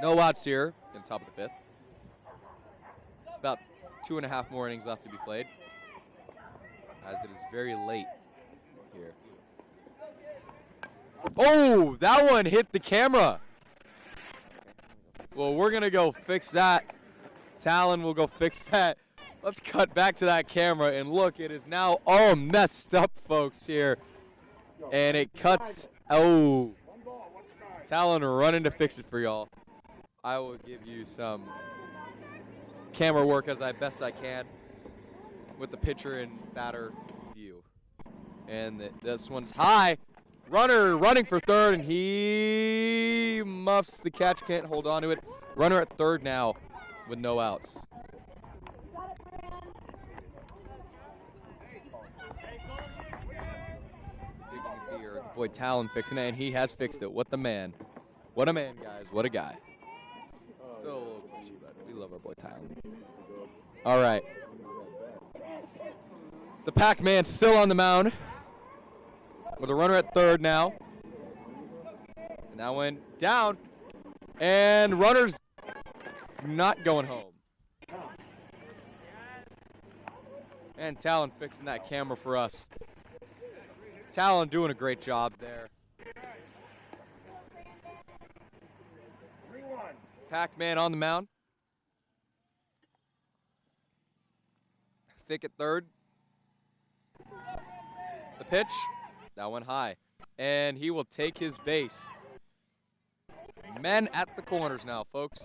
No outs here in the top of the 5th. About 2.5 more innings left to be played, as it is very late here. Oh, that one hit the camera. Well, we're gonna go fix that. Talon will go fix that. Let's cut back to that camera and look, it is now all messed up, folks, here. And it cuts, oh. Talon running to fix it for y'all. I will give you some camera work as best I can with the pitcher and batter view. And this one's high. Runner running for third, and he muffs the catch, can't hold on to it. Runner at third now with no outs. See if you can see your boy Talon fixing it, and he has fixed it. What the man. What a man, guys. What a guy. Still a little glitchy, but we love our boy Talon. All right. The Pac-Man still on the mound with a runner at third now. And that went down. And runner's not going home. And Talon fixing that camera for us. Talon doing a great job there. Pac-Man on the mound. Thick at third. The pitch. That went high. And he will take his base. Men at the corners now, folks.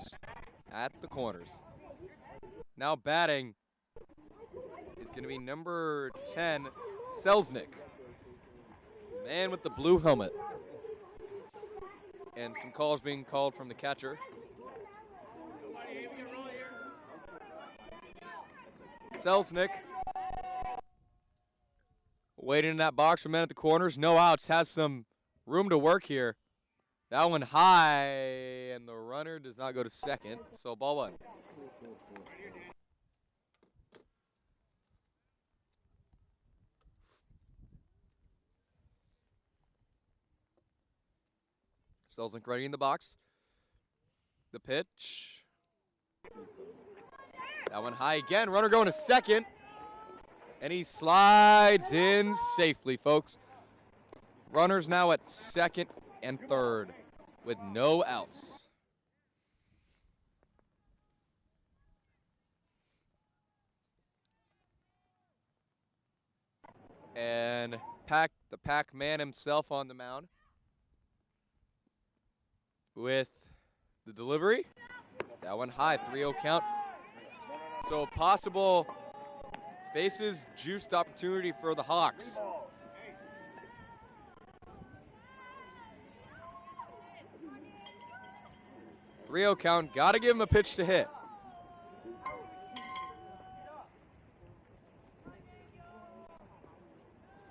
At the corners. Now batting is going to be number 10, Selznick. Man with the blue helmet. And some calls being called from the catcher. Selznick waiting in that box for men at the corners. No outs. Has some room to work here. That one high, and the runner does not go to second, so ball one. Selznick ready in the box. The pitch. That one high again. Runner going to second. And he slides in safely, folks. Runners now at second and third with no outs. And the Pac-Man himself on the mound with the delivery. That one high, 3-0 count. So possible bases juiced opportunity for the Hawks. Three-0 count, gotta give him a pitch to hit.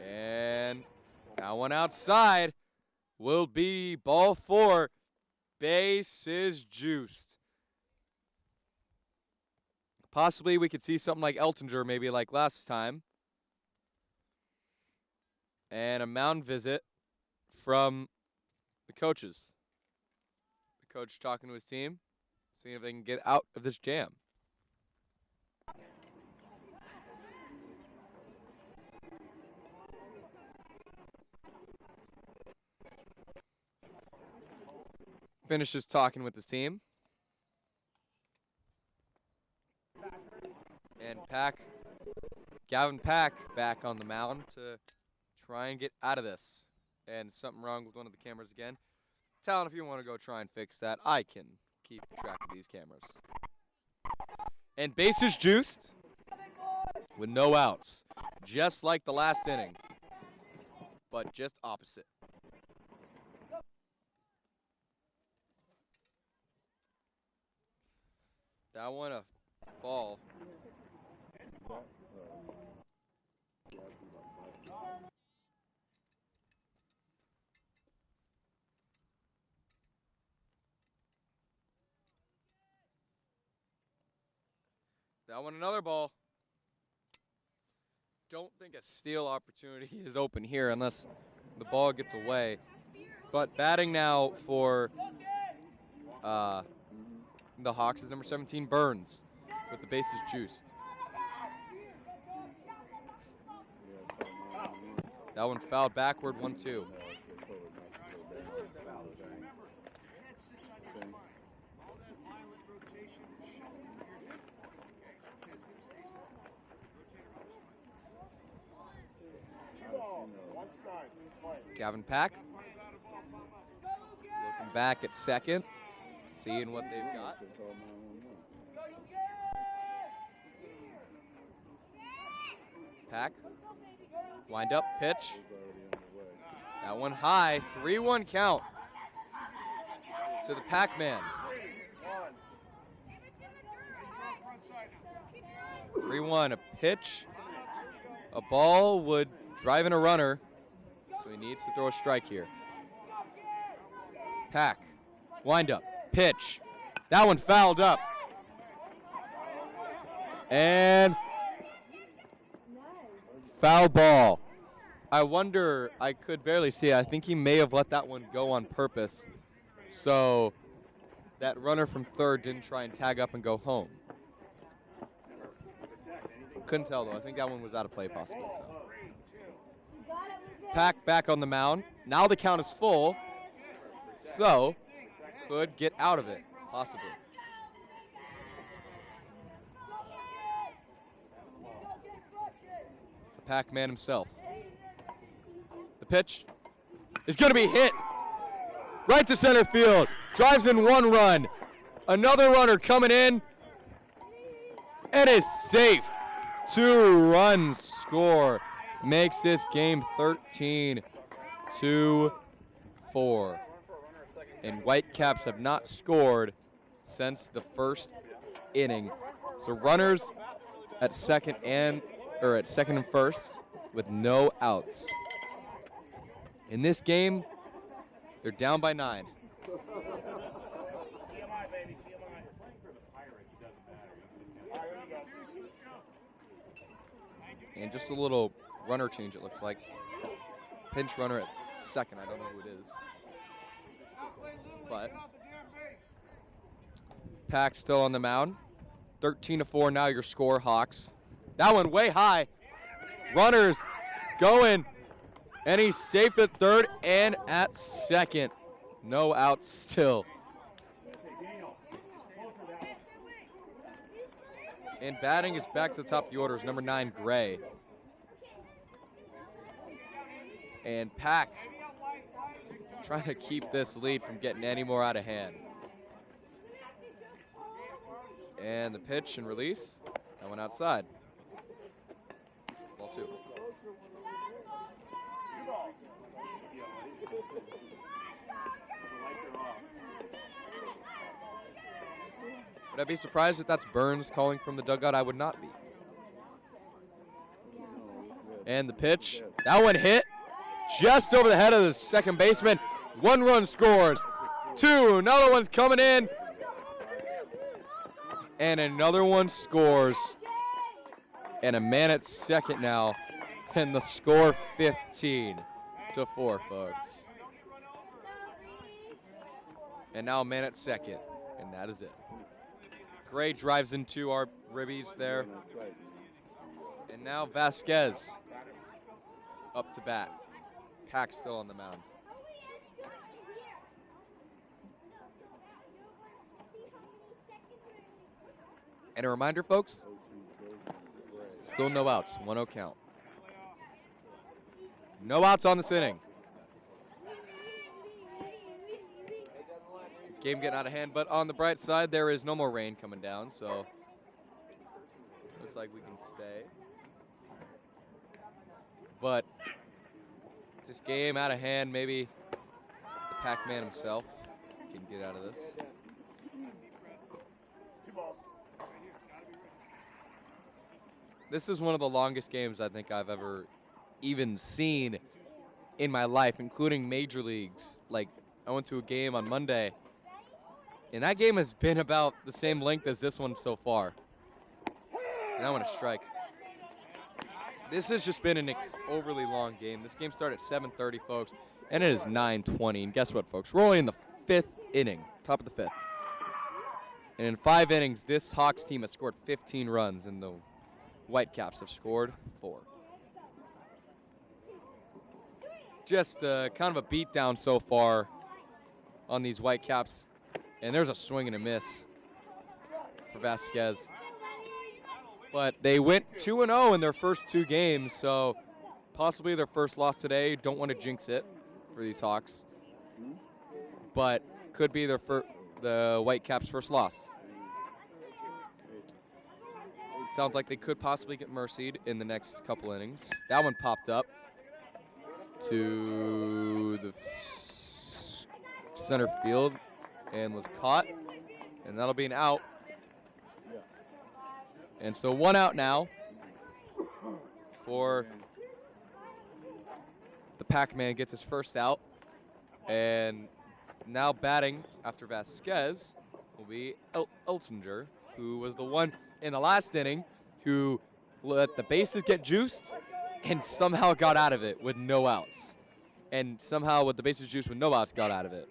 And that one outside will be ball 4. Bases juiced. Possibly we could see something like Eltinger, maybe like last time. And a mound visit from the coaches. The coach talking to his team, seeing if they can get out of this jam. Finishes talking with his team. And Gavin Pack back on the mound to try and get out of this. And something wrong with one of the cameras again. Talon, if you want to go try and fix that, I can keep track of these cameras. And bases juiced with no outs. Just like the last inning, but just opposite. That one a ball. That one another ball. Don't think a steal opportunity is open here unless the ball gets away. But batting now for the Hawks is number 17, Burns, with the bases juiced. That one fouled backward, 1-2. Gavin Pack looking back at second, seeing what they've got. Pack, wind up, pitch. That one high, 3-1 count to the Pac-Man. 3-1, a pitch. A ball would drive in a runner, so he needs to throw a strike here. Pack, wind up, pitch. That one fouled up. And foul ball. I wonder, I could barely see it. I think he may have let that one go on purpose. So that runner from third didn't try and tag up and go home. Couldn't tell though. I think that one was out of play possibly. So. Pack back on the mound. Now the count is full. So could get out of it, possibly. The Pac-Man himself. The pitch is going to be hit right to center field. Drives in 1 run. Another runner coming in. And is safe. 2 runs score. Makes this game 13-4. And Whitecaps have not scored since the first inning. So runners at second and first with no outs. In this game, They're down by 9. CMI, baby, CMI. Playing for the Pirates, it doesn't matter. All right, here we go. And just a little runner change, it looks like. Pinch runner at second. I don't know who it is. But Pack still on the mound. 13-4 now your score, Hawks. That one way high. Runners going. And he's safe at third and at second. No outs still. And batting is back to the top of the order is number 9, Gray. And Pack trying to keep this lead from getting any more out of hand. And the pitch and release. That went outside. Ball 2. Would I be surprised if that's Burns calling from the dugout? I would not be. And the pitch. That one hit just over the head of the second baseman. 1 run scores. 2. Another one's coming in. And another one scores. And a man at second now. And the score 15-4, folks. And now a man at second. And that is it. Gray drives into our ribbies there. And now Vasquez up to bat. Pack still on the mound. And a reminder, folks, still no outs, 1-0 count. No outs on this inning. Game getting out of hand, but on the bright side, there is no more rain coming down, so looks like we can stay. But this game out of hand, maybe the Pac-Man himself can get out of this. This is one of the longest games I think I've ever even seen in my life, including major leagues. Like, I went to a game on Monday, and that game has been about the same length as this one so far. And I want to strike. This has just been an overly long game. This game started at 7:30, folks, and it is 9:20. And guess what, folks? We're only in the 5th inning, top of the 5th. And in 5 innings, this Hawks team has scored 15 runs, and the Whitecaps have scored 4. Just kind of a beatdown so far on these Whitecaps. And there's a swing and a miss for Vasquez. But they went 2-0 in their first 2 games, so possibly their first loss today. Don't want to jinx it for these Hawks. But could be the Whitecaps' first loss. Sounds like they could possibly get mercied in the next couple innings. That one popped up to the center field and was caught, and that'll be an out. And so 1 out now for the Pac-Man, gets his first out. And now batting after Vasquez will be Eltinger, who was the one in the last inning who let the bases get juiced and somehow got out of it with no outs. And somehow with the bases juiced with no outs got out of it.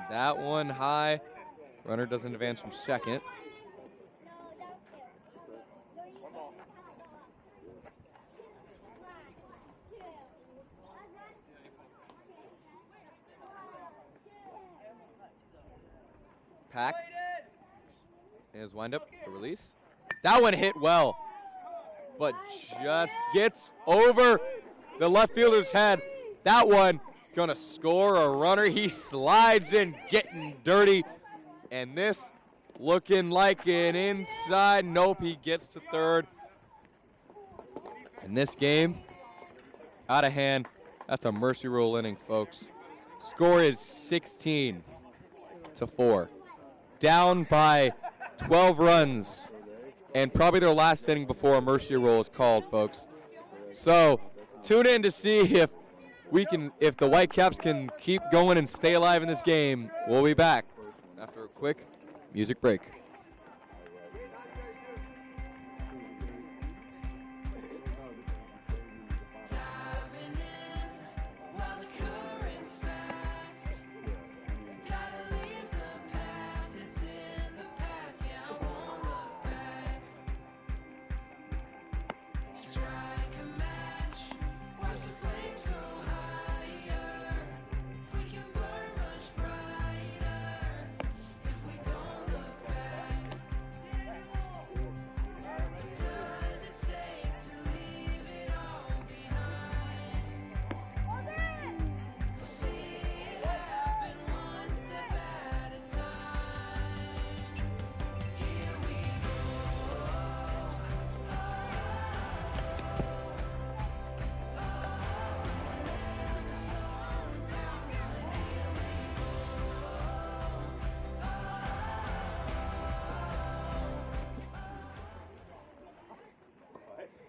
That one high. Runner doesn't advance from second. Pack. And his windup, the release. That one hit well, but just gets over the left fielder's head. That one gonna score a runner. He slides in, getting dirty. And this looking like an inside. Nope, he gets to third. And this game, out of hand. That's a mercy rule inning, folks. Score is 16-4. Down by 12 runs, and probably their last inning before a mercy rule is called, folks. So tune in to see if if the Whitecaps can keep going and stay alive in this game, we'll be back after a quick music break.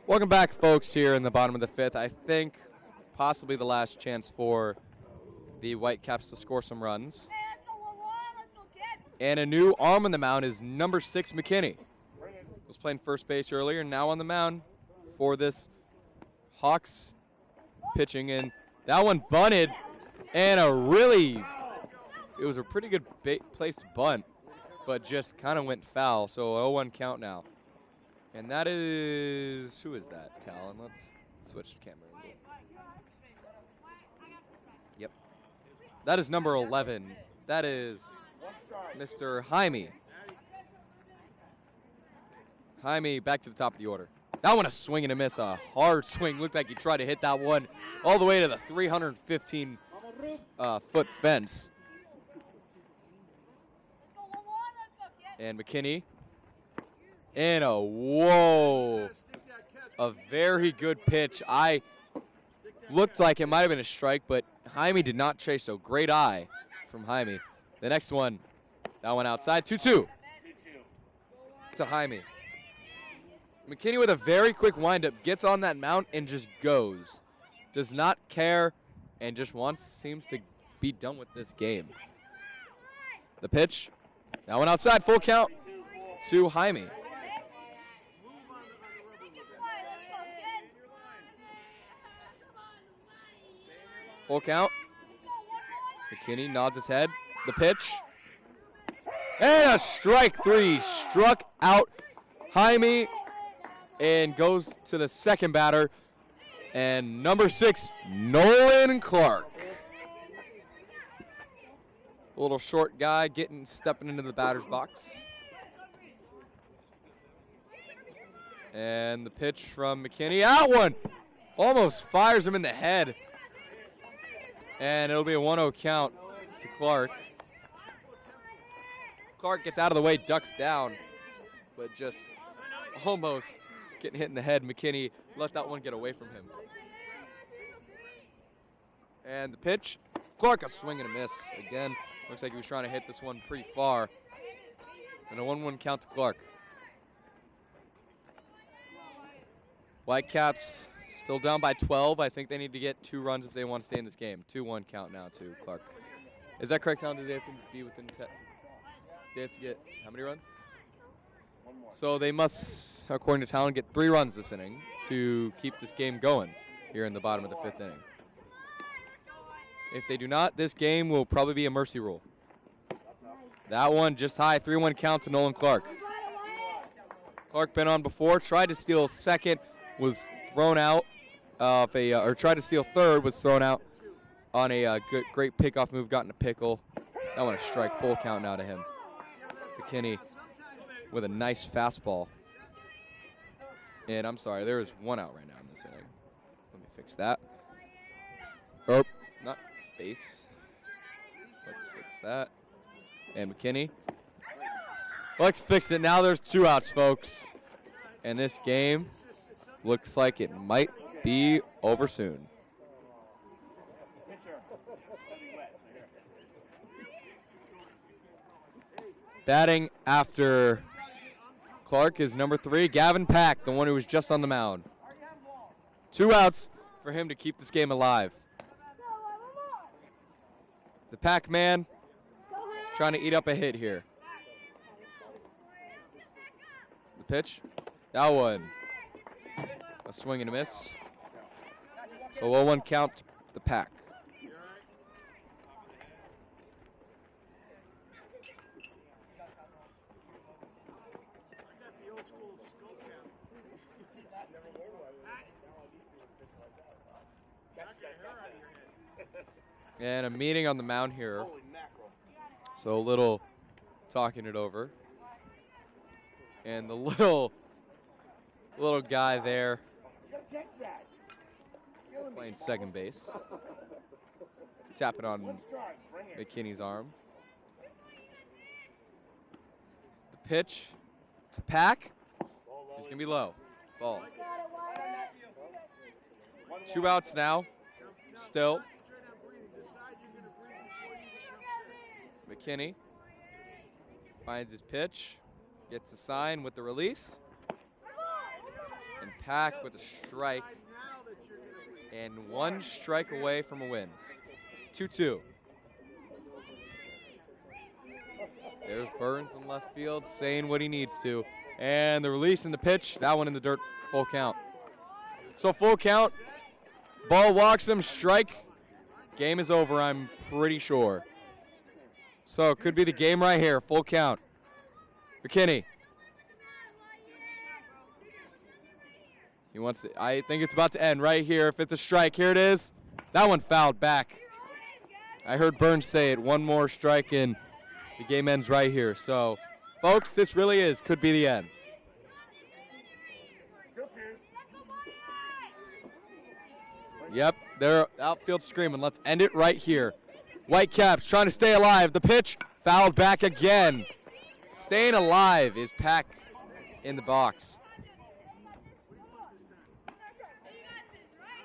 Welcome back, folks, here in the bottom of the fifth. I think possibly the last chance for the Whitecaps to score some runs. And a new arm on the mound is number 6, McKinney. Was playing first base earlier, now on the mound for this Hawks pitching. And that one bunted, and it was a pretty good place to bunt, but just kind of went foul. So 0-1 count now. And that is, who is that, Talon? Let's switch to camera angle. Yep. That is number 11. That is Mr. Jaime. Jaime back to the top of the order. That one a swing and a miss, a hard swing. Looked like he tried to hit that one all the way to the 315 foot fence. And McKinney. And a very good pitch. I looked like it might have been a strike, but Jaime did not chase, so great eye from Jaime. The next one, that one outside, 2-2 to Jaime. McKinney with a very quick windup, gets on that mound and just goes. Does not care and just seems to be done with this game. The pitch, that one outside, full count to Jaime. Full count. McKinney nods his head. The pitch. And a strike 3. Struck out Jaime and goes to the second batter. And number 6, Nolan Clark. A little short guy stepping into the batter's box. And the pitch from McKinney. Out one. Almost fires him in the head. And it'll be a 1-0 count to Clark. Clark gets out of the way, ducks down, but just almost getting hit in the head. McKinney let that one get away from him. And the pitch, Clark a swing and a miss. Again, looks like he was trying to hit this one pretty far. And a 1-1 count to Clark. Whitecaps still down by 12. I think they need to get 2 runs if they want to stay in this game. 2-1 count now to Clark. Is that correct, Talon? Do they have to be within 10? They have to get how many runs? 1 more. So they must, according to Talon, get 3 runs this inning to keep this game going here in the bottom of the 5th inning. If they do not, this game will probably be a mercy rule. That one just high, 3-1 count to Nolan Clark. Clark been on before, tried to steal second, was thrown out or tried to steal third, was thrown out on a great pickoff move, got in a pickle. That one a strike, full count now to him. McKinney with a nice fastball. And I'm sorry, there is 1 out right now in this inning. Let me fix that. Oh, not base. Let's fix that. And McKinney. Let's fix it. Now there's 2 outs, folks. And this game looks like it might be over soon. Batting after Clark is number 3, Gavin Pack, the one who was just on the mound. 2 outs for him to keep this game alive. The Pac-Man trying to eat up a hit here. The pitch. That one. A swing and a miss. So 0-1 count, the Pack. And a meeting on the mound here. So a little talking it over. And the little guy there playing second base. Tapping on McKinney's arm. The pitch to Pack is going to be low. Ball. 2 outs now. Still. McKinney finds his pitch, gets a sign with the release, and Pack with a strike, and 1 strike away from a win. 2-2. There's Burns in left field saying what he needs to, and the release and the pitch, that one in the dirt, full count. So full count, ball walks him, strike, game is over, I'm pretty sure. So it could be the game right here, full count. McKinney. He wants to, I think it's about to end right here. If it's a strike, here it is. That one fouled back. I heard Burns say it, 1 more strike and the game ends right here. So, folks, this really could be the end. Yep, they're outfield screaming. Let's end it right here. Whitecaps trying to stay alive. The pitch fouled back again. Staying alive is Pack in the box.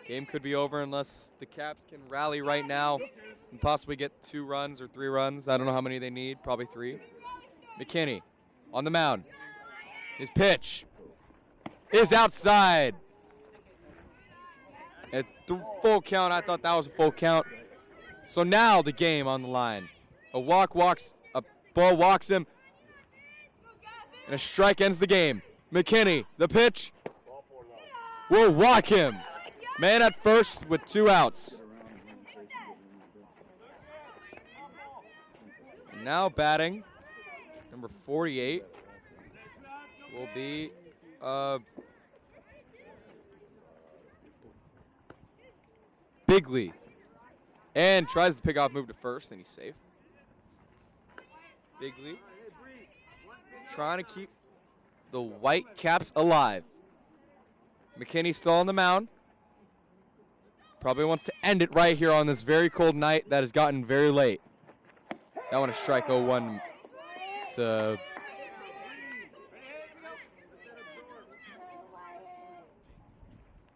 Game could be over unless the Caps can rally right now and possibly get 2 runs or 3 runs. I don't know how many they need, probably 3. McKinney on the mound. His pitch is outside. At full count, I thought that was a full count. So now the game on the line. A ball walks him, and a strike ends the game. McKinney, the pitch, will walk him. Man at first with 2 outs. And now batting, number 48, will be Bigley. And tries to pick off, move to first, and he's safe. Bigley trying to keep the Whitecaps alive. McKinney still on the mound. Probably wants to end it right here on this very cold night that has gotten very late. That one a strike 0-1 to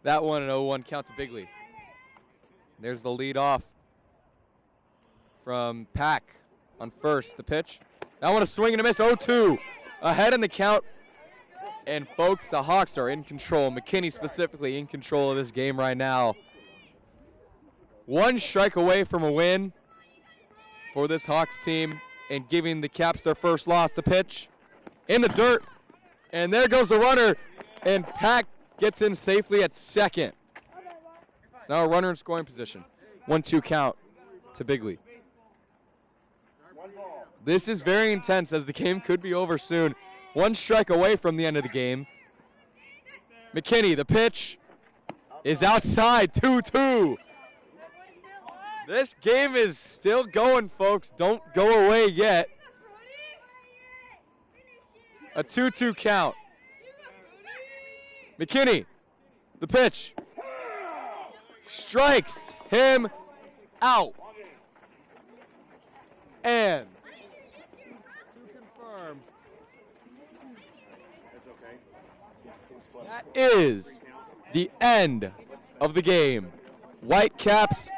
that one an 0-1 count to Bigley. There's the lead off from Pack on first. The pitch. That one a swing and a miss. 0-2. Ahead in the count. And folks, the Hawks are in control. McKinney specifically in control of this game right now. 1 strike away from a win for this Hawks team and giving the Caps their first loss. The pitch in the dirt. And there goes the runner. And Pack gets in safely at second. So now a runner in scoring position. 1-2 count to Bigley. This is very intense as the game could be over soon. 1 strike away from the end of the game. McKinney, the pitch is outside. 2-2. This game is still going, folks. Don't go away yet. A 2-2 count. McKinney, the pitch. Strikes him out. And to confirm, that is the end of the game. Whitecaps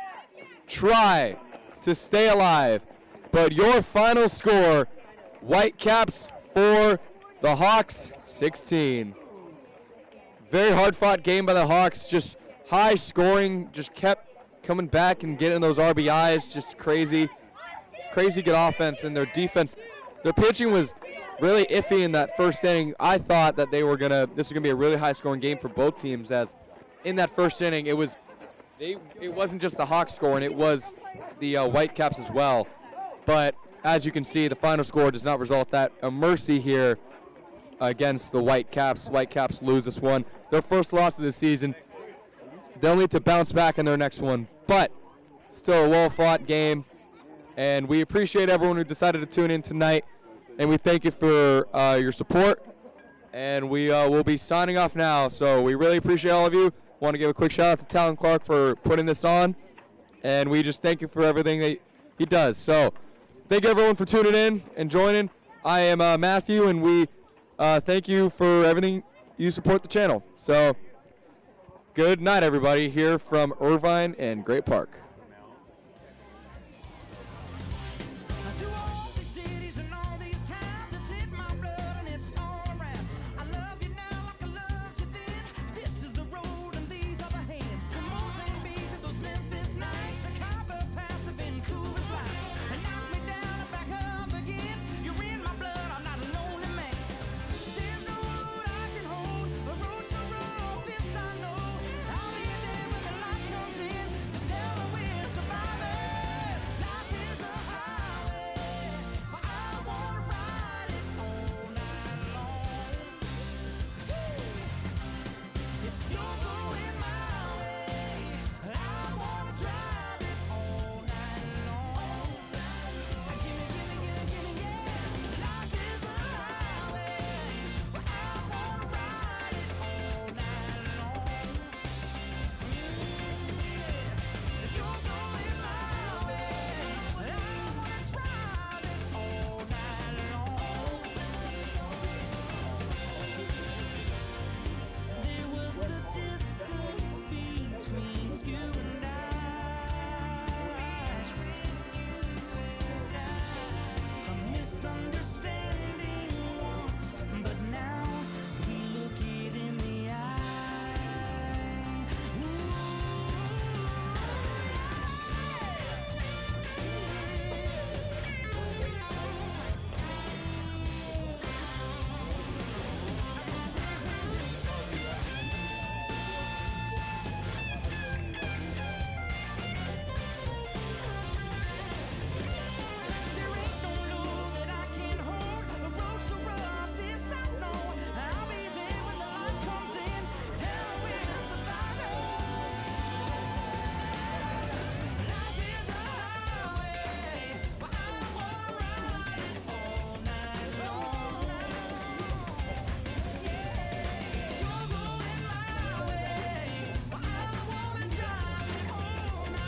try to stay alive, but your final score, Whitecaps 4, the Hawks 16. Very hard-fought game by the Hawks, just high scoring, just kept coming back and getting those RBIs, just crazy. crazy good offense, and their defense, their pitching was really iffy in that first inning. I thought that this was gonna be a really high-scoring game for both teams, as in that first inning it wasn't just the Hawks scoring, it was the Whitecaps as well. But as you can see, the final score does not result that a mercy here against the Whitecaps. Whitecaps lose this one, their first loss of the season. They'll need to bounce back in their next one, but still a well-fought game, and we appreciate everyone who decided to tune in tonight, and we thank you for your support, and we will be signing off now. So we really appreciate all of you. Want to give a quick shout out to Talon Clark for putting this on, and we just thank you for everything that he does. So thank you everyone for tuning in and joining. I am Matthew, and we thank you for everything you support the channel. So good night, everybody, here from Irvine and Great Park. Through all these cities and all these towns, it's in my blood and it's all around. I love you now like I loved you then. This is the road and these are the hands. From Mozambique to those Memphis nights, the Cabo Pass to Vancouver slides, and knock me down and back up again. You're in my blood, I'm not a lonely man. There's no road I can hold, a road so rough, this I know. I'll be there when the light comes in. Tell her we're survivors. Life is a highway, but I wanna ride it all night long. If you're going my way, I wanna drive it all night long. Gimme, yeah. Life is a highway, but I wanna ride it all night long. If you're going my way, I wanna drive it all night long. There was a distance between you and a misunderstanding once, but now we look it in the eye. There ain't no love that I can hold. The road so rough, this I know. I'll be there when the light comes in. Tell her we're survivors. Life is a highway, but I wanna ride it all night long. You're going my way, but I wanna drive it all night long.